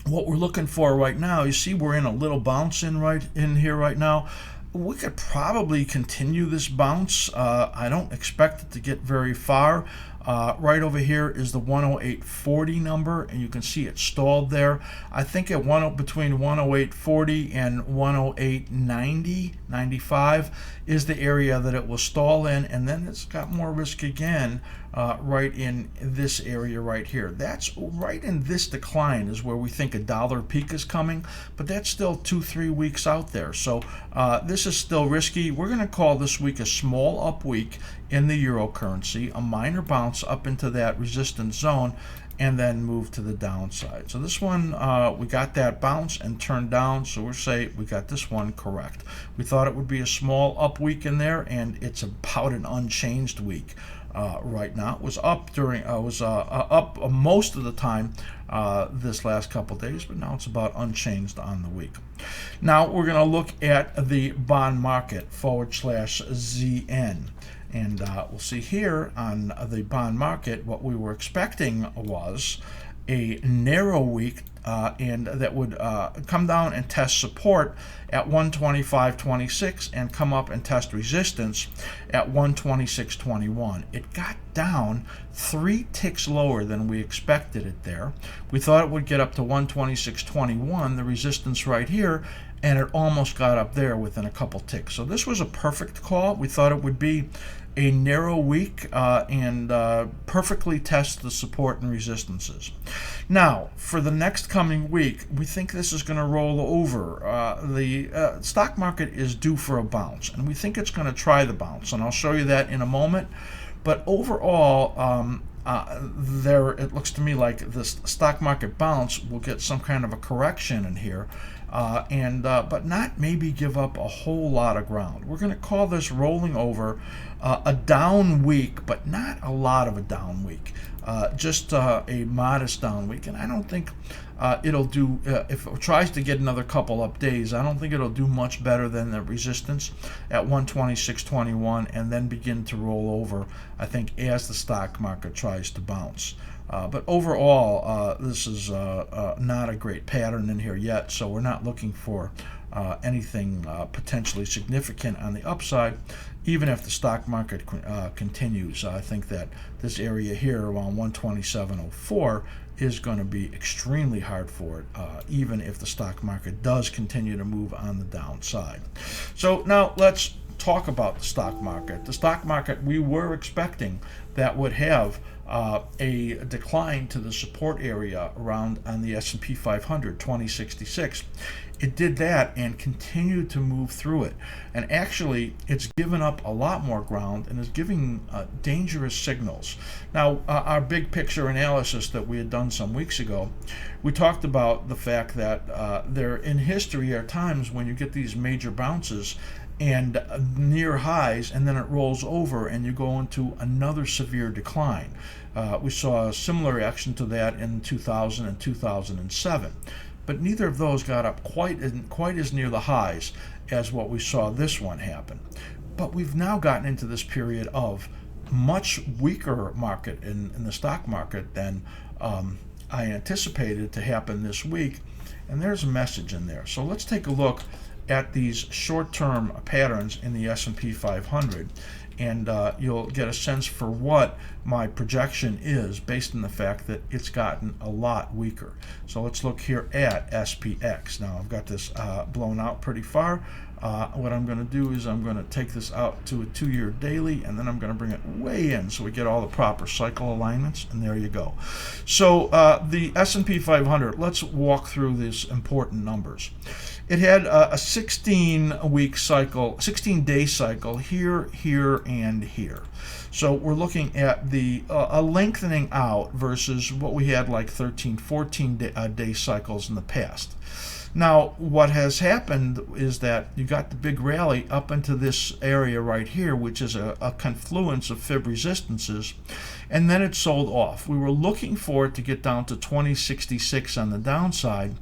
what we're looking for right now, you see we're in a little bounce in here right now. We could probably continue this bounce. I don't expect it to get very far. Right over here is the 108.40 number, and you can see it stalled there. I think at between 108.40 and 108.90, 95 is the area that it will stall in, and then it's got more risk again right in this area right here. That's right in this decline is where we think a dollar peak is coming, but that's still 2-3 weeks out there. So this is still risky. We're going to call this week a small up week in the euro currency, a minor bounce up into that resistance zone, and then move to the downside. So this one, we got that bounce and turned down, so we'll say we got this one correct. We thought it would be a small up week in there, and it's about an unchanged week. Right now, it was up up most of the time this last couple days, but now it's about unchanged on the week. Now we're going to look at the bond market /ZN. And we'll see here on the bond market, what we were expecting was a narrow week, and that would come down and test support at 125.26 and come up and test resistance at 126.21. It got down 3 ticks lower than we expected it there. We thought it would get up to 126.21, the resistance right here, and it almost got up there within a couple ticks. So this was a perfect call. We thought it would be a narrow week and perfectly test the support and resistances. Now, for the next coming week, we think this is going to roll over. The stock market is due for a bounce, and we think it's going to try the bounce, and I'll show you that in a moment. But overall, it looks to me like this stock market bounce will get some kind of a correction in here, but not maybe give up a whole lot of ground. We're going to call this rolling over a down week, but not a lot of a down week, just a modest down week. And I don't think it'll do, if it tries to get another couple up days, I don't think it'll do much better than the resistance at 126.21 and then begin to roll over, I think, as the stock market tries to bounce. But overall, this is not a great pattern in here yet, so we're not looking for anything potentially significant on the upside, even if the stock market continues. I think that this area here around 127.04 is going to be extremely hard for it, even if the stock market does continue to move on the downside. So now let's talk about the stock market. The stock market, we were expecting that would have a decline to the support area around on the S&P 500, 2066. It did that and continued to move through it. And actually, it's given up a lot more ground and is giving dangerous signals. Now, our big picture analysis that we had done some weeks ago, we talked about the fact that there in history are times when you get these major bounces and near highs, and then it rolls over and you go into another severe decline. We saw a similar reaction to that in 2000 and 2007. But neither of those got up quite as near the highs as what we saw this one happen. But we've now gotten into this period of much weaker market in the stock market than I anticipated to happen this week. And there's a message in there. So let's take a look at these short-term patterns in the S&P 500. And you'll get a sense for what my projection is based on the fact that it's gotten a lot weaker. So let's look here at SPX. Now I've got this blown out pretty far. What I'm going to do is I'm going to take this out to a 2-year daily, and then I'm going to bring it way in so we get all the proper cycle alignments, and there you go. So the S&P 500, let's walk through these important numbers. It had a 16-week cycle, 16-day cycle here, here, and here. So we're looking at the a lengthening out versus what we had like 13, 14-day cycles in the past. Now, what has happened is that you got the big rally up into this area right here, which is a confluence of fib resistances, and then it sold off. We were looking for it to get down to 2066 on the downside,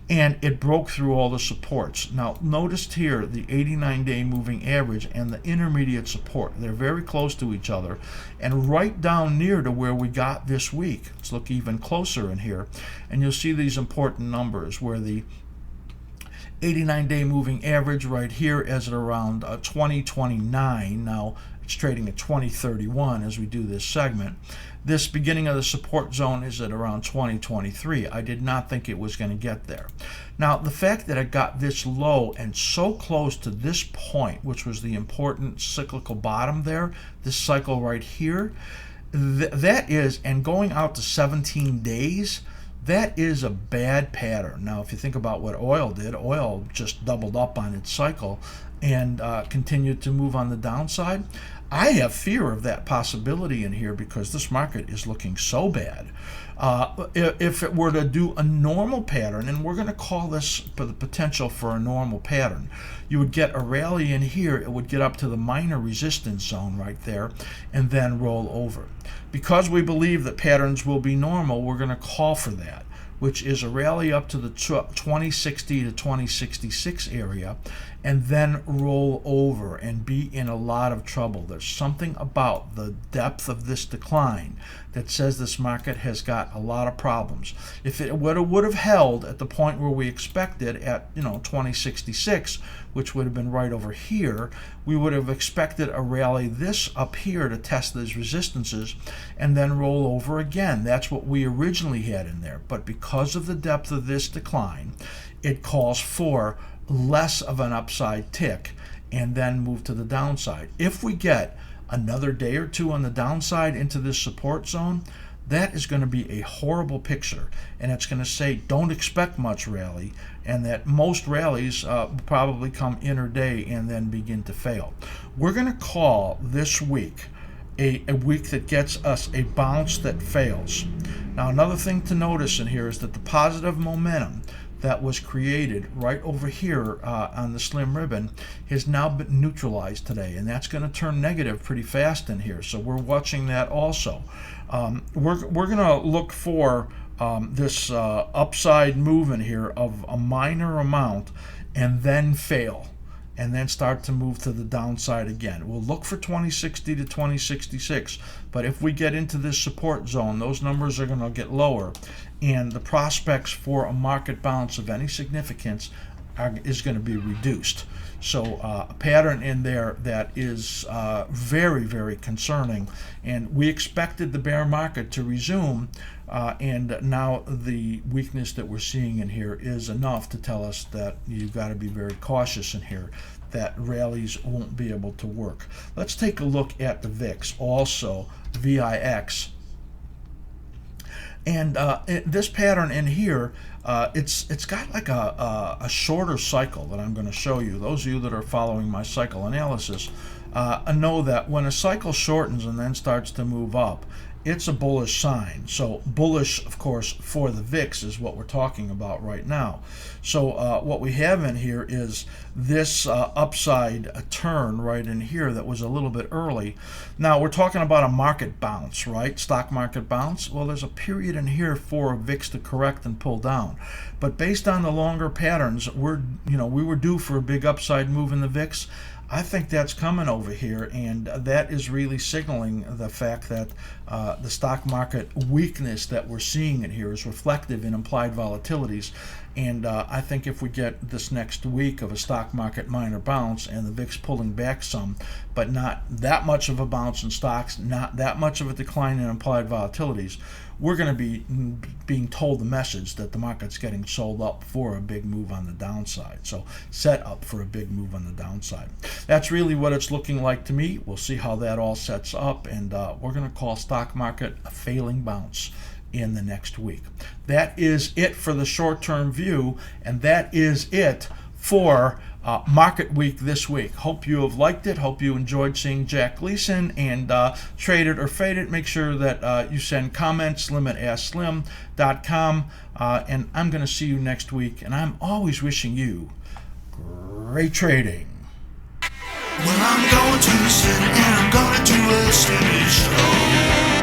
and it broke through all the supports. Now, notice here the 89-day moving average and the intermediate support. They're very close to each other, and right down near to where we got this week. Let's look even closer in here, and you'll see these important numbers where the 89-day moving average right here is at around 2029. Now it's trading at 2031 as we do this segment. This beginning of the support zone is at around 2023. I did not think it was going to get there. Now, the fact that it got this low and so close to this point, which was the important cyclical bottom there, this cycle right here, that is, and going out to 17 days, that is a bad pattern. Now, if you think about what oil did, oil just doubled up on its cycle, and continue to move on the downside. I have fear of that possibility in here because this market is looking so bad. If it were to do a normal pattern, and we're going to call this the potential for a normal pattern, you would get a rally in here. It would get up to the minor resistance zone right there and then roll over. Because we believe that patterns will be normal, we're going to call for that, which is a rally up to the 2060 to 2066 area and then roll over and be in a lot of trouble. There's something about the depth of this decline that says this market has got a lot of problems. If it would have held at the point where we expected at 2066, which would have been right over here, we would have expected a rally this up here to test these resistances and then roll over again. That's what we originally had in there. But because of the depth of this decline, it calls for less of an upside tick and then move to the downside. If we get another day or two on the downside into this support zone, that is going to be a horrible picture, and it's going to say don't expect much rally, and that most rallies will probably come intraday and then begin to fail. We're going to call this week a week that gets us a bounce that fails. Now, another thing to notice in here is that the positive momentum that was created right over here on the slim ribbon has now been neutralized today, and that's going to turn negative pretty fast in here. So we're watching that also. We're going to look for this upside move in here of a minor amount and then fail, and then start to move to the downside again. We'll look for 2060 to 2066, but if we get into this support zone, those numbers are going to get lower, and the prospects for a market bounce of any significance is going to be reduced. So a pattern in there that is very, very concerning, and we expected the bear market to resume, and now the weakness that we're seeing in here is enough to tell us that you've got to be very cautious in here, that rallies won't be able to work. Let's take a look at the VIX, also VIX. And this pattern in here, it's got like a shorter cycle that I'm going to show you. Those of you that are following my cycle analysis know that when a cycle shortens and then starts to move up, it's a bullish sign. So bullish, of course, for the VIX is what we're talking about right now. So what we have in here is this upside turn right in here that was a little bit early. Now we're talking about a market bounce, right? Stock market bounce. Well, there's a period in here for VIX to correct and pull down. But based on the longer patterns, we were due for a big upside move in the VIX. I think that's coming over here, and that is really signaling the fact that the stock market weakness that we're seeing in here is reflective in implied volatilities. And I think if we get this next week of a stock market minor bounce and the VIX pulling back some, but not that much of a bounce in stocks, not that much of a decline in implied volatilities, we're going to be being told the message that the market's getting sold up for a big move on the downside. So set up for a big move on the downside. That's really what it's looking like to me. We'll see how that all sets up, and we're going to call stock market a failing bounce in the next week. That is it for the short-term view, and that is it for Market Week this week. Hope you have liked it. Hope you enjoyed seeing Jack Gleason, and trade it or fade it. Make sure that you send comments, slim@askSlim.com, and I'm going to see you next week, and I'm always wishing you great trading. Well, I'm going to the city and I'm going to do a city show.